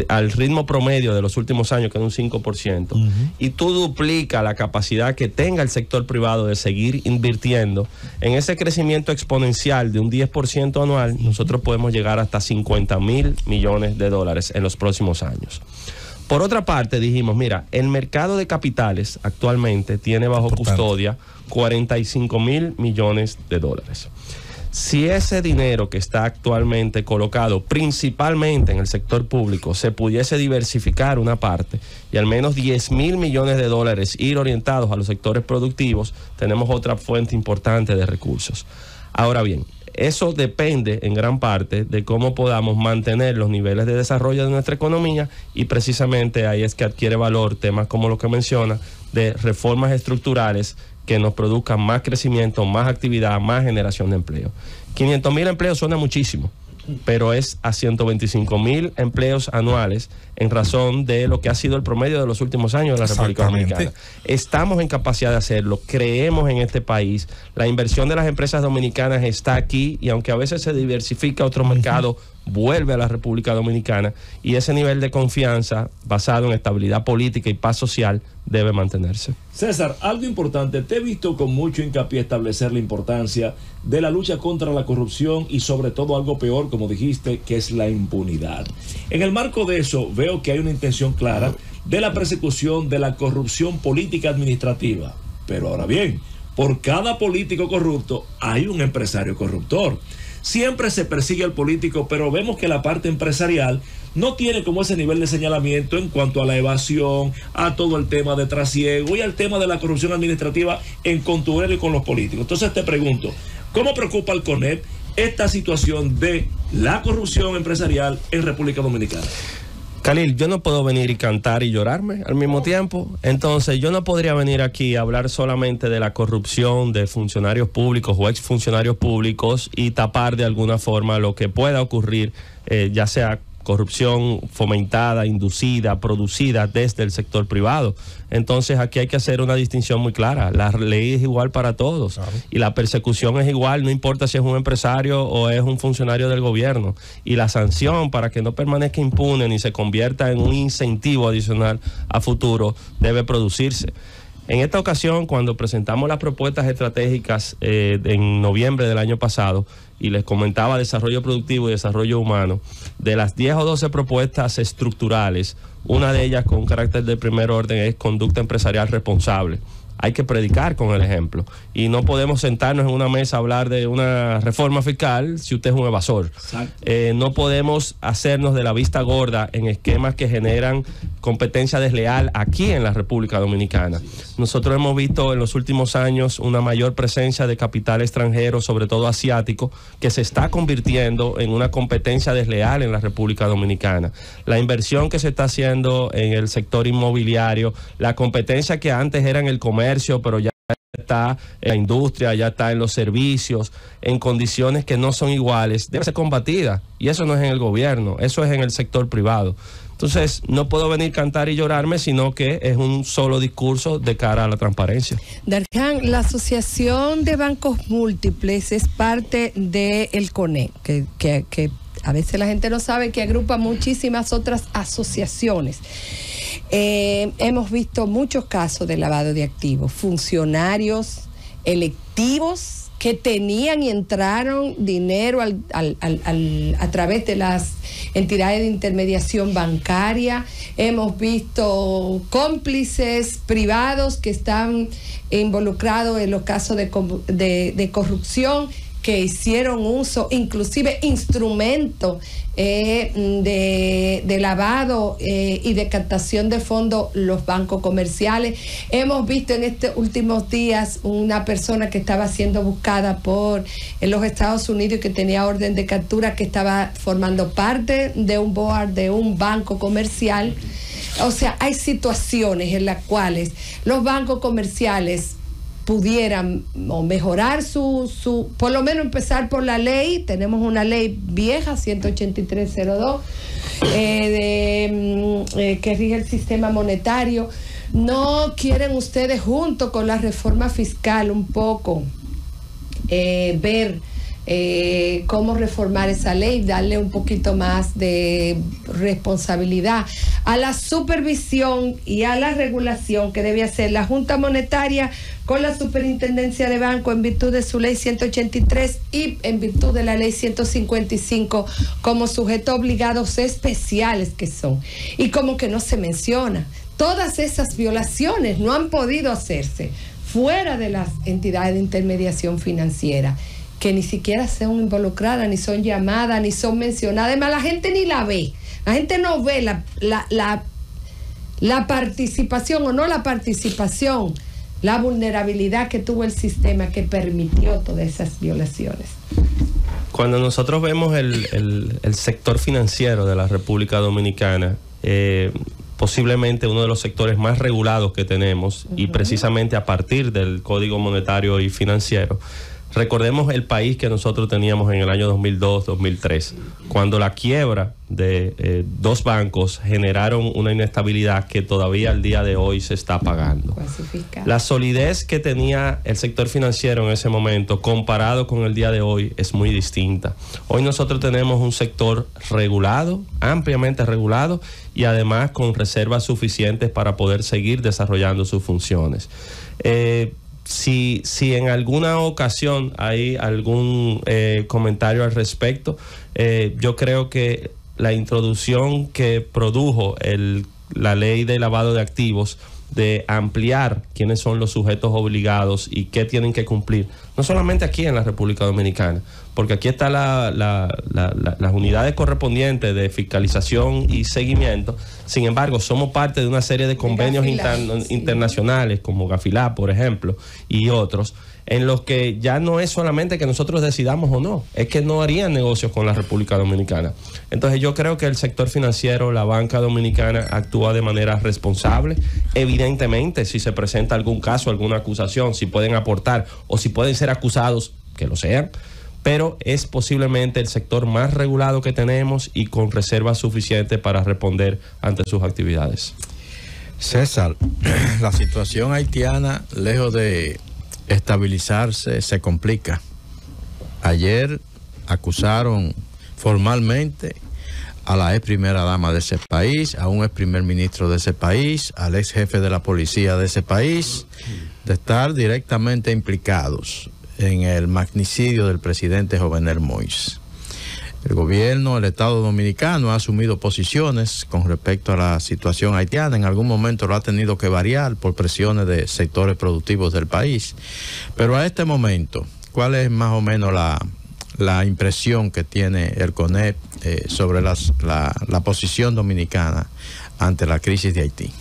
al ritmo promedio de los últimos años, que es un 5%, y tú duplicas la capacidad que tenga el sector privado de seguir invirtiendo, en ese crecimiento exponencial de un 10% anual, nosotros podemos llegar hasta 50,000 millones de dólares en los próximos años. Por otra parte, dijimos, mira, el mercado de capitales actualmente tiene bajo custodia 45,000 millones de dólares. Si ese dinero que está actualmente colocado principalmente en el sector público se pudiese diversificar una parte y al menos 10,000 millones de dólares ir orientados a los sectores productivos, tenemos otra fuente importante de recursos. Ahora bien, eso depende en gran parte de cómo podamos mantener los niveles de desarrollo de nuestra economía, y precisamente ahí es que adquiere valor temas como lo que menciona de reformas estructurales que nos produzcan más crecimiento, más actividad, más generación de empleo. 500,000 empleos suena muchísimo, pero es a 125,000 empleos anuales en razón de lo que ha sido el promedio de los últimos años de la República Dominicana. Estamos en capacidad de hacerlo, creemos en este país, la inversión de las empresas dominicanas está aquí, y aunque a veces se diversifica a otro mercado, vuelve a la República Dominicana, y ese nivel de confianza basado en estabilidad política y paz social debe mantenerse. César, algo importante, te he visto con mucho hincapié establecer la importancia de la lucha contra la corrupción y sobre todo algo peor, como dijiste, que es la impunidad. En el marco de eso veo que hay una intención clara de la persecución de la corrupción política administrativa. Pero ahora bien, por cada político corrupto hay un empresario corruptor. Siempre se persigue al político, pero vemos que la parte empresarial no tiene como ese nivel de señalamiento en cuanto a la evasión, a todo el tema de trasiego y al tema de la corrupción administrativa en contubernio con los políticos. Entonces te pregunto, ¿cómo preocupa al CONEP esta situación de la corrupción empresarial en República Dominicana? Khalil, yo no puedo venir y cantar y llorarme al mismo tiempo. Entonces, yo no podría venir aquí a hablar solamente de la corrupción de funcionarios públicos o exfuncionarios públicos y tapar de alguna forma lo que pueda ocurrir, ya sea corrupción fomentada, inducida, producida desde el sector privado. Entonces aquí hay que hacer una distinción muy clara. La ley es igual para todos, claro, y la persecución es igual, no importa si es un empresario o es un funcionario del gobierno. Y la sanción, para que no permanezca impune ni se convierta en un incentivo adicional a futuro, debe producirse. En esta ocasión, cuando presentamos las propuestas estratégicas en noviembre del año pasado, y les comentaba desarrollo productivo y desarrollo humano, de las 10 o 12 propuestas estructurales, una de ellas con un carácter de primer orden es conducta empresarial responsable. Hay que predicar con el ejemplo y no podemos sentarnos en una mesa a hablar de una reforma fiscal si usted es un evasor. No podemos hacernos de la vista gorda en esquemas que generan competencia desleal aquí en la República Dominicana. Nosotros hemos visto en los últimos años una mayor presencia de capital extranjero, sobre todo asiático, que se está convirtiendo en una competencia desleal en la República Dominicana. La inversión que se está haciendo en el sector inmobiliario, la competencia que antes era en el comercio, pero ya está en la industria, ya está en los servicios, en condiciones que no son iguales, debe ser combatida. Y eso no es en el gobierno, eso es en el sector privado. Entonces, no puedo venir a cantar y llorarme, sino que es un solo discurso de cara a la transparencia. Darjan, la Asociación de Bancos Múltiples es parte del CONE, que a veces la gente no sabe que agrupa muchísimas otras asociaciones. Hemos visto muchos casos de lavado de activos, funcionarios electivos que tenían y entraron dinero a través de las entidades de intermediación bancaria. Hemos visto cómplices privados que están involucrados en los casos de corrupción, que hicieron uso, inclusive instrumento de lavado y de captación de fondos, los bancos comerciales. Hemos visto en estos últimos días una persona que estaba siendo buscada en los Estados Unidos y que tenía orden de captura, que estaba formando parte de un board de un banco comercial. O sea, hay situaciones en las cuales los bancos comerciales pudieran mejorar por lo menos empezar por la ley. Tenemos una ley vieja, 18302, que rige el sistema monetario. ¿No quieren ustedes, junto con la reforma fiscal, un poco ver cómo reformar esa ley, darle un poquito más de responsabilidad a la supervisión y a la regulación que debe hacer la Junta Monetaria con la Superintendencia de Banco en virtud de su ley 183 y en virtud de la ley 155 como sujetos obligados especiales que son? Y como que no se menciona, todas esas violaciones no han podido hacerse fuera de las entidades de intermediación financiera, que ni siquiera son involucradas, ni son llamadas, ni son mencionadas. Además, la gente ni la ve. La gente no ve la participación o no la participación, la vulnerabilidad que tuvo el sistema que permitió todas esas violaciones. Cuando nosotros vemos el sector financiero de la República Dominicana, posiblemente uno de los sectores más regulados que tenemos, y precisamente a partir del Código Monetario y Financiero. Recordemos el país que nosotros teníamos en el año 2002-2003, cuando la quiebra de dos bancos generaron una inestabilidad que todavía al día de hoy se está pagando. La solidez que tenía el sector financiero en ese momento, comparado con el día de hoy, es muy distinta. Hoy nosotros tenemos un sector regulado, ampliamente regulado, y además con reservas suficientes para poder seguir desarrollando sus funciones. Si en alguna ocasión hay algún comentario al respecto, yo creo que la introducción que produjo la ley de lavado de activos, de ampliar quiénes son los sujetos obligados y qué tienen que cumplir, no solamente aquí en la República Dominicana, porque aquí están las unidades correspondientes de fiscalización y seguimiento. Sin embargo, somos parte de una serie de convenios internacionales, como Gafilá, por ejemplo, y otros, en los que ya no es solamente que nosotros decidamos o no, es que no harían negocios con la República Dominicana. Entonces yo creo que el sector financiero, la banca dominicana, actúa de manera responsable. Evidentemente, si se presenta algún caso, alguna acusación, si pueden aportar o si pueden ser acusados, que lo sean, pero es posiblemente el sector más regulado que tenemos y con reservas suficientes para responder ante sus actividades. César, la situación haitiana, lejos de estabilizarse, se complica. Ayer acusaron formalmente a la ex primera dama de ese país, a un ex primer ministro de ese país, al ex jefe de la policía de ese país, de estar directamente implicados en el magnicidio del presidente Jovenel Moïse. El gobierno, el Estado Dominicano ha asumido posiciones con respecto a la situación haitiana. En algún momento lo ha tenido que variar por presiones de sectores productivos del país. Pero a este momento, ¿cuál es más o menos la impresión que tiene el CONEP sobre la posición dominicana ante la crisis de Haití?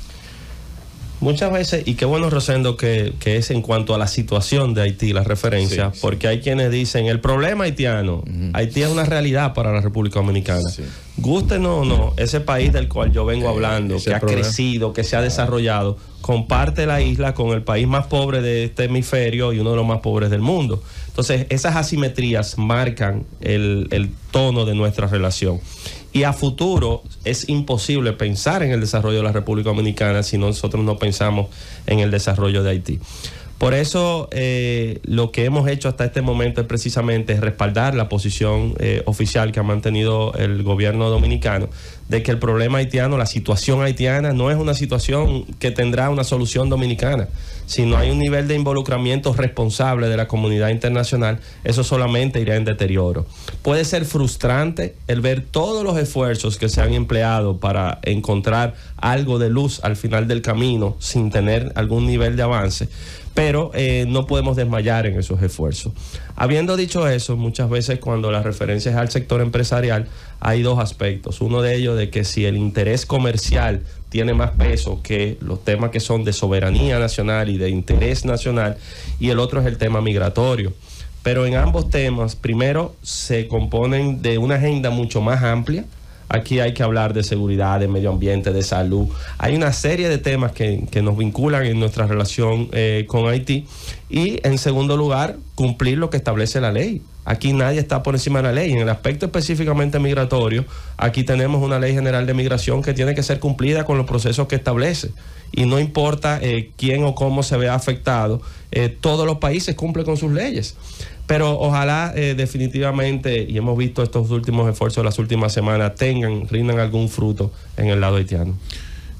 Muchas veces, y qué bueno, Rosendo, que es en cuanto a la situación de Haití la referencia, sí, porque hay quienes dicen, el problema haitiano, Haití es una realidad para la República Dominicana. Sí. Gústenos o no, ese país del cual yo vengo hablando, que ha crecido, que se ha desarrollado, comparte la isla con el país más pobre de este hemisferio y uno de los más pobres del mundo. Entonces, esas asimetrías marcan el tono de nuestra relación. Y a futuro es imposible pensar en el desarrollo de la República Dominicana si nosotros no pensamos en el desarrollo de Haití. Por eso lo que hemos hecho hasta este momento es precisamente respaldar la posición oficial que ha mantenido el gobierno dominicano de que el problema haitiano, la situación haitiana no es una situación que tendrá una solución dominicana. Si no hay un nivel de involucramiento responsable de la comunidad internacional, eso solamente irá en deterioro. Puede ser frustrante el ver todos los esfuerzos que se han empleado para encontrar algo de luz al final del camino sin tener algún nivel de avance, pero no podemos desmayar en esos esfuerzos. Habiendo dicho eso, muchas veces cuando la referencia es al sector empresarial, hay dos aspectos. Uno de ellos de que si el interés comercial tiene más peso que los temas que son de soberanía nacional y de interés nacional, y el otro es el tema migratorio. Pero en ambos temas, primero, se componen de una agenda mucho más amplia. Aquí hay que hablar de seguridad, de medio ambiente, de salud. Hay una serie de temas que nos vinculan en nuestra relación con Haití. Y en segundo lugar, cumplir lo que establece la ley. Aquí nadie está por encima de la ley. En el aspecto específicamente migratorio, aquí tenemos una ley general de migración que tiene que ser cumplida con los procesos que establece. Y no importa quién o cómo se vea afectado, todos los países cumplen con sus leyes. Pero ojalá definitivamente, y hemos visto estos últimos esfuerzos de las últimas semanas, rindan algún fruto en el lado haitiano.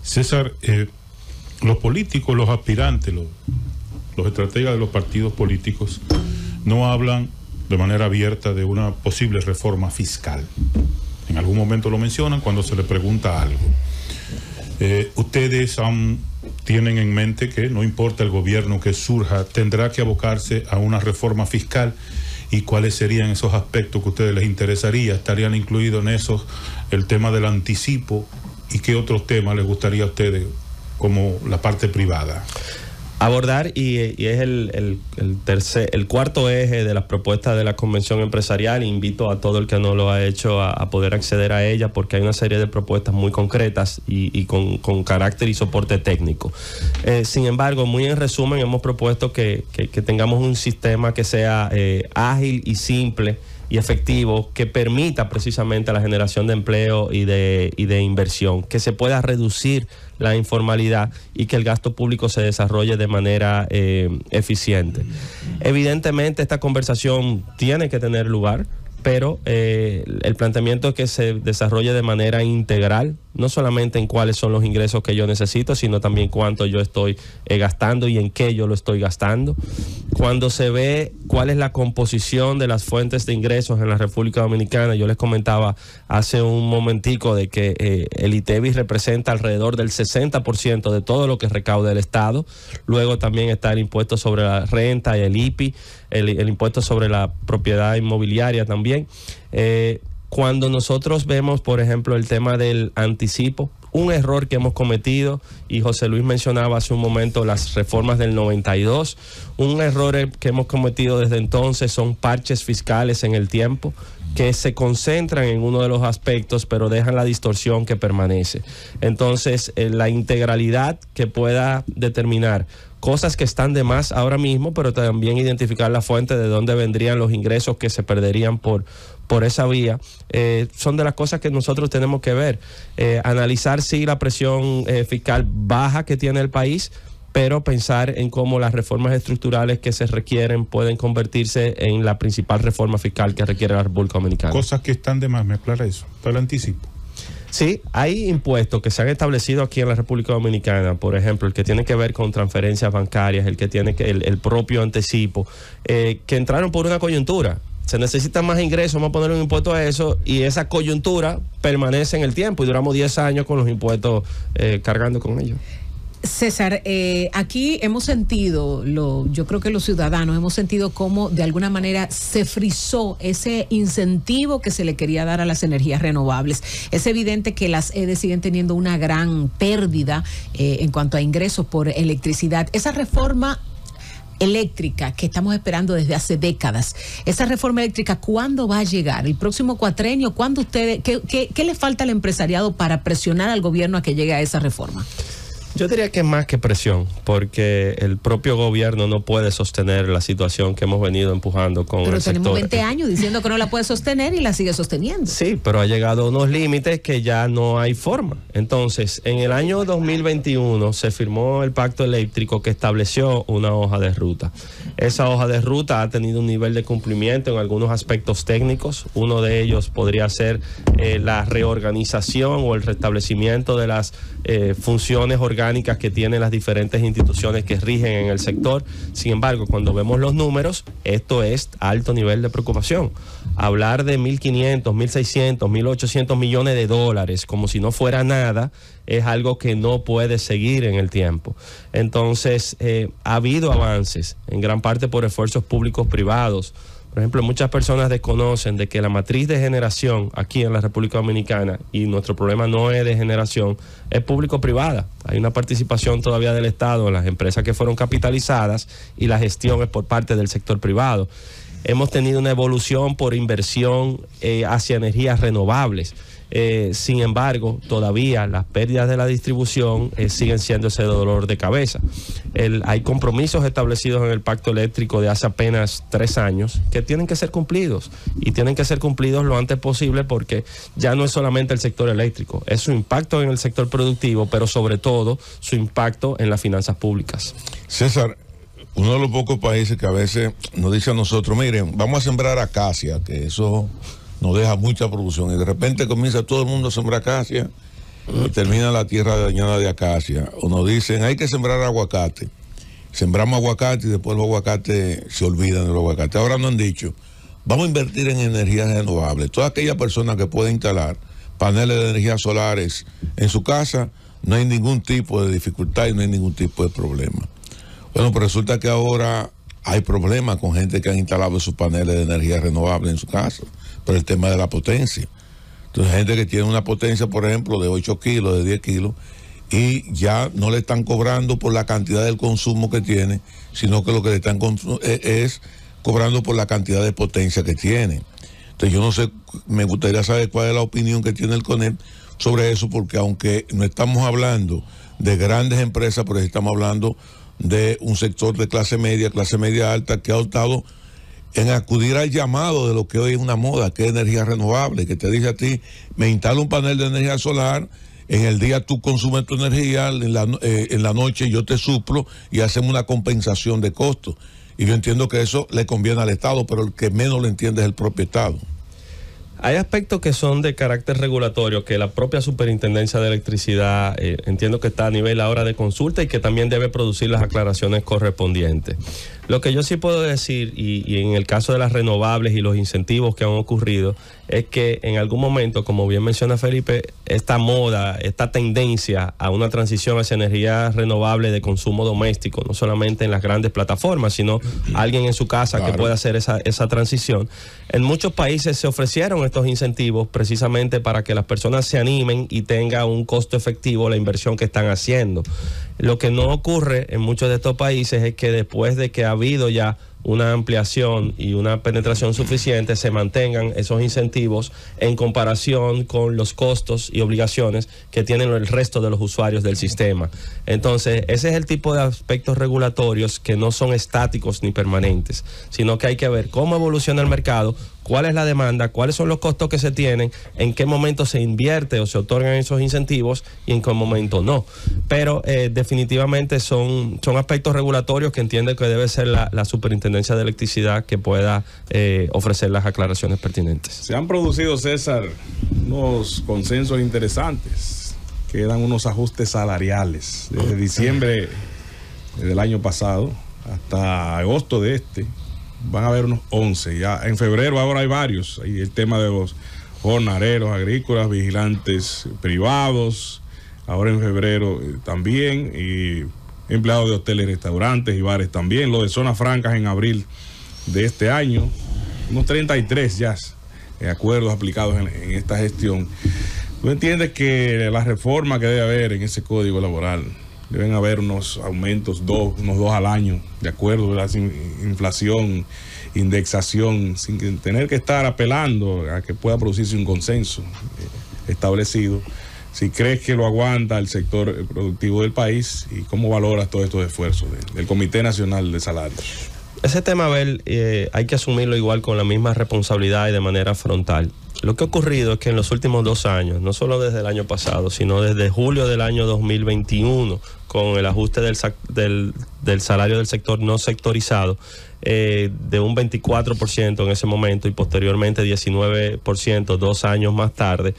César, los políticos, los aspirantes, los estrategas de los partidos políticos no hablan de manera abierta de una posible reforma fiscal. En algún momento lo mencionan cuando se les pregunta algo. Ustedes tienen en mente que no importa el gobierno que surja, tendrá que abocarse a una reforma fiscal, y cuáles serían esos aspectos que a ustedes les interesaría. ¿Estarían incluidos en esos el tema del anticipo, y qué otros temas les gustaría a ustedes como la parte privada abordar? Y es el cuarto eje de las propuestas de la Convención Empresarial. Invito a todo el que no lo ha hecho a poder acceder a ella, porque hay una serie de propuestas muy concretas y con carácter y soporte técnico. Sin embargo, muy en resumen, hemos propuesto que tengamos un sistema que sea ágil y simple y efectivo, que permita precisamente la generación de empleo y de inversión, que se pueda reducir la informalidad y que el gasto público se desarrolle de manera eficiente. Evidentemente esta conversación tiene que tener lugar, pero el planteamiento es que se desarrolle de manera integral, no solamente en cuáles son los ingresos que yo necesito, sino también cuánto yo estoy gastando y en qué yo lo estoy gastando. Cuando se ve cuál es la composición de las fuentes de ingresos en la República Dominicana, yo les comentaba hace un momentico de que el ITEVIS representa alrededor del 60% de todo lo que recauda el Estado. Luego también está el impuesto sobre la renta y el IPI, el impuesto sobre la propiedad inmobiliaria también. Cuando nosotros vemos, por ejemplo, el tema del anticipo, un error que hemos cometido, y José Luis mencionaba hace un momento las reformas del 92, un error que hemos cometido desde entonces son parches fiscales en el tiempo, que se concentran en uno de los aspectos, pero dejan la distorsión que permanece. Entonces, la integralidad que pueda determinar cosas que están de más ahora mismo, pero también identificar la fuente de dónde vendrían los ingresos que se perderían por esa vía. Son de las cosas que nosotros tenemos que ver. Analizar si la presión fiscal baja que tiene el país, pero pensar en cómo las reformas estructurales que se requieren pueden convertirse en la principal reforma fiscal que requiere la República Dominicana. Cosas que están de más, me aclara eso, para el anticipo. Sí, hay impuestos que se han establecido aquí en la República Dominicana, por ejemplo, el que tiene que ver con transferencias bancarias, el que tiene que el propio anticipo, que entraron por una coyuntura. Se necesitan más ingresos, vamos a poner un impuesto a eso, y esa coyuntura permanece en el tiempo y duramos 10 años con los impuestos cargando con ellos. César, aquí hemos sentido, yo creo que los ciudadanos hemos sentido cómo de alguna manera se frizó ese incentivo que se le quería dar a las energías renovables. Es evidente que las EDE siguen teniendo una gran pérdida en cuanto a ingresos por electricidad. Esa reforma eléctrica que estamos esperando desde hace décadas, esa reforma eléctrica, ¿cuándo va a llegar? ¿El próximo cuatrenio? ¿Cuándo ustedes, qué le falta al empresariado para presionar al gobierno a que llegue a esa reforma? Yo diría que más que presión, porque el propio gobierno no puede sostener la situación que hemos venido empujando con el sector. Pero tenemos 20 años diciendo que no la puede sostener y la sigue sosteniendo. Sí, pero ha llegado a unos límites que ya no hay forma. Entonces, en el año 2021 se firmó el pacto eléctrico que estableció una hoja de ruta. Esa hoja de ruta ha tenido un nivel de cumplimiento en algunos aspectos técnicos. Uno de ellos podría ser la reorganización o el restablecimiento de las funciones orgánicas que tienen las diferentes instituciones que rigen en el sector. Sin embargo, cuando vemos los números, esto es alto nivel de preocupación. Hablar de 1.500, 1.600, 1.800 millones de dólares como si no fuera nada es algo que no puede seguir en el tiempo. Entonces, ha habido avances, en gran parte por esfuerzos públicos privados. Por ejemplo, muchas personas desconocen de que la matriz de generación aquí en la República Dominicana, y nuestro problema no es de generación, es público-privada. Hay una participación todavía del Estado en las empresas que fueron capitalizadas y la gestión es por parte del sector privado. Hemos tenido una evolución por inversión hacia energías renovables. Sin embargo, todavía las pérdidas de la distribución siguen siendo ese dolor de cabeza. Hay compromisos establecidos en el pacto eléctrico de hace apenas 3 años que tienen que ser cumplidos, y tienen que ser cumplidos lo antes posible, porque ya no es solamente el sector eléctrico, es su impacto en el sector productivo, pero sobre todo su impacto en las finanzas públicas. César, uno de los pocos países que a veces nos dice a nosotros, miren, vamos a sembrar acacia, que eso nos deja mucha producción, y de repente comienza todo el mundo a sembrar acacia y termina la tierra dañada de acacia. O nos dicen, hay que sembrar aguacate. Sembramos aguacate y después los aguacates se olvidan de los aguacates. Ahora nos han dicho, vamos a invertir en energías renovables. Toda aquella persona que pueda instalar paneles de energías solares en su casa, no hay ningún tipo de dificultad y no hay ningún tipo de problema. Bueno, pues resulta que ahora hay problemas con gente que han instalado sus paneles de energía renovable en su casa, por el tema de la potencia. Entonces, gente que tiene una potencia, por ejemplo, de 8 kilos, de 10 kilos, y ya no le están cobrando por la cantidad del consumo que tiene, sino que lo que le están es cobrando por la cantidad de potencia que tiene. Entonces, yo no sé, me gustaría saber cuál es la opinión que tiene el CONEP sobre eso, porque aunque no estamos hablando de grandes empresas, pero estamos hablando de un sector de clase media alta, que ha optado en acudir al llamado de lo que hoy es una moda, que es energía renovable, que te dice a ti, me instalo un panel de energía solar, en el día tú consumes tu energía, en la noche yo te suplo y hacemos una compensación de costos. Y yo entiendo que eso le conviene al Estado, pero el que menos lo entiende es el propio Estado. Hay aspectos que son de carácter regulatorio, que la propia Superintendencia de Electricidad entiendo que está a nivel ahora de consulta y que también debe producir las aclaraciones correspondientes. Lo que yo sí puedo decir, y en el caso de las renovables y los incentivos que han ocurrido, es que en algún momento, como bien menciona Felipe, esta moda, esta tendencia a una transición hacia energías renovables de consumo doméstico, no solamente en las grandes plataformas, sino alguien en su casa, claro, que pueda hacer esa transición. En muchos países se ofrecieron estos incentivos precisamente para que las personas se animen y tenga un costo efectivo la inversión que están haciendo. Lo que no ocurre en muchos de estos países es que después de que ha habido ya una ampliación y una penetración suficiente, se mantengan esos incentivos en comparación con los costos y obligaciones que tienen el resto de los usuarios del sistema. Entonces, ese es el tipo de aspectos regulatorios que no son estáticos ni permanentes, sino que hay que ver cómo evoluciona el mercado, cuál es la demanda, cuáles son los costos que se tienen, en qué momento se invierte o se otorgan esos incentivos y en qué momento no. Pero definitivamente son aspectos regulatorios que entiende que debe ser la Superintendencia de Electricidad que pueda ofrecer las aclaraciones pertinentes. Se han producido, César, unos consensos interesantes, quedan unos ajustes salariales desde diciembre del año pasado hasta agosto de este. Van a haber unos 11, ya en febrero ahora hay varios, hay el tema de los jornaleros agrícolas, vigilantes privados, ahora en febrero también, y empleados de hoteles, restaurantes y bares también, lo de zonas francas en abril de este año, unos 33 ya acuerdos aplicados en esta gestión. ¿Tú entiendes que la reforma que debe haber en ese código laboral, deben haber unos aumentos, unos dos al año, de acuerdo a la inflación, indexación, sin tener que estar apelando a que pueda producirse un consenso establecido? Si crees que lo aguanta el sector productivo del país, y cómo valoras todos estos esfuerzos del Comité Nacional de Salarios. Ese tema, Abel, hay que asumirlo igual con la misma responsabilidad y de manera frontal. Lo que ha ocurrido es que en los últimos 2 años, no solo desde el año pasado, sino desde julio del año 2021, con el ajuste del salario del sector no sectorizado, de un 24% en ese momento y posteriormente 19% 2 años más tarde,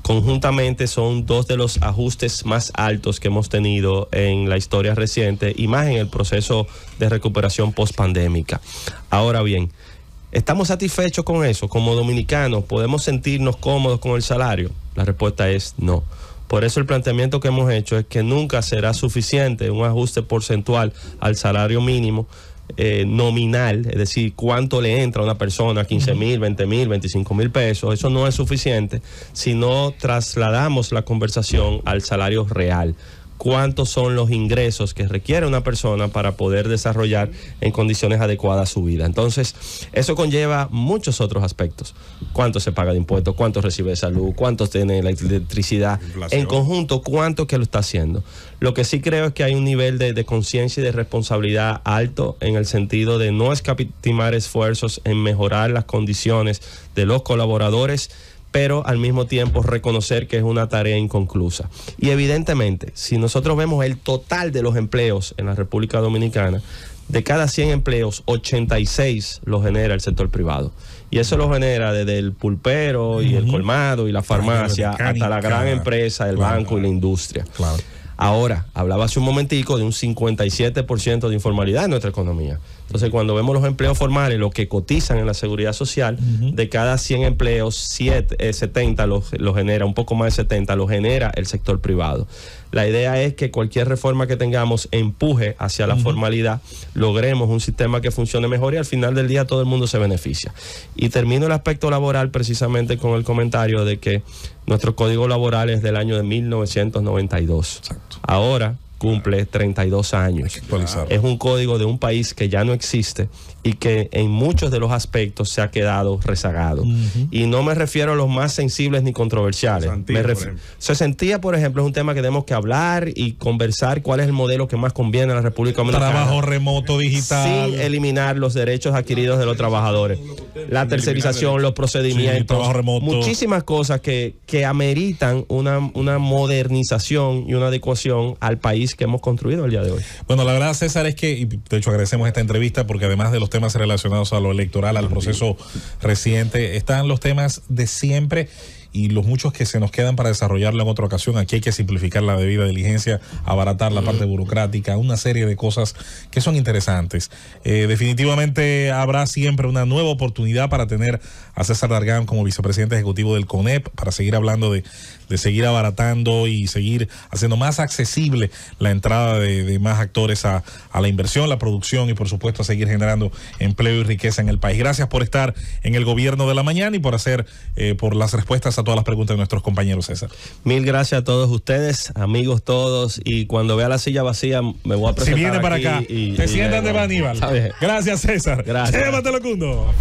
conjuntamente son 2 de los ajustes más altos que hemos tenido en la historia reciente y más en el proceso de recuperación post-pandémica. Ahora bien, ¿estamos satisfechos con eso? Como dominicanos, ¿podemos sentirnos cómodos con el salario? La respuesta es no. Por eso el planteamiento que hemos hecho es que nunca será suficiente un ajuste porcentual al salario mínimo nominal, es decir, cuánto le entra a una persona, 15,000, 20,000, 25,000 pesos. Eso no es suficiente si no trasladamos la conversación al salario real. ¿Cuántos son los ingresos que requiere una persona para poder desarrollar en condiciones adecuadas su vida? Entonces, eso conlleva muchos otros aspectos. ¿Cuánto se paga de impuestos? ¿Cuánto recibe de salud? ¿Cuánto tiene la electricidad? Inflación. En conjunto, ¿cuánto que lo está haciendo? Lo que sí creo es que hay un nivel de conciencia y de responsabilidad alto en el sentido de no escatimar esfuerzos en mejorar las condiciones de los colaboradores, pero al mismo tiempo reconocer que es una tarea inconclusa. Y evidentemente, si nosotros vemos el total de los empleos en la República Dominicana, de cada 100 empleos, 86 los genera el sector privado. Y eso lo genera desde el pulpero y el colmado y la farmacia hasta la gran empresa, el banco y la industria. Claro. Ahora, hablaba hace un momentico de un 57% de informalidad en nuestra economía. Entonces, cuando vemos los empleos formales, los que cotizan en la seguridad social, de cada 100 empleos, 70 los genera, un poco más de 70 los genera el sector privado. La idea es que cualquier reforma que tengamos empuje hacia la formalidad, logremos un sistema que funcione mejor y al final del día todo el mundo se beneficia. Y termino el aspecto laboral precisamente con el comentario de que nuestro código laboral es del año de 1992. Exacto. Ahora cumple 32 años. Es un código de un país que ya no existe y que en muchos de los aspectos se ha quedado rezagado. Y no me refiero a los más sensibles ni controversiales. Cesantía, por ejemplo, es un tema que tenemos que hablar y conversar cuál es el modelo que más conviene a la República Dominicana. Trabajo remoto digital. Sin eliminar los derechos adquiridos de los trabajadores. La tercerización, los procedimientos. Trabajo remoto. Muchísimas cosas que ameritan una modernización y una adecuación al país que hemos construido el día de hoy. Bueno, la verdad, César, es que, y de hecho agradecemos esta entrevista porque además de los temas relacionados a lo electoral, al proceso reciente, están los temas de siempre y los muchos que se nos quedan para desarrollarlo en otra ocasión. Aquí hay que simplificar la debida diligencia, abaratar la parte burocrática, una serie de cosas que son interesantes. Definitivamente habrá siempre una nueva oportunidad para tener a César Dargan como vicepresidente ejecutivo del CONEP, para seguir hablando de seguir abaratando y seguir haciendo más accesible la entrada de más actores a la inversión, la producción y por supuesto a seguir generando empleo y riqueza en el país. Gracias por estar en el Gobierno de la Mañana y por hacer por las respuestas a todas las preguntas de nuestros compañeros, César. Mil gracias a todos ustedes, amigos todos, y cuando vea la silla vacía me voy a presentar. Si viene para aquí acá, te sientan de Aníbal. Gracias, César. Gracias. Llévatelo, Cundo.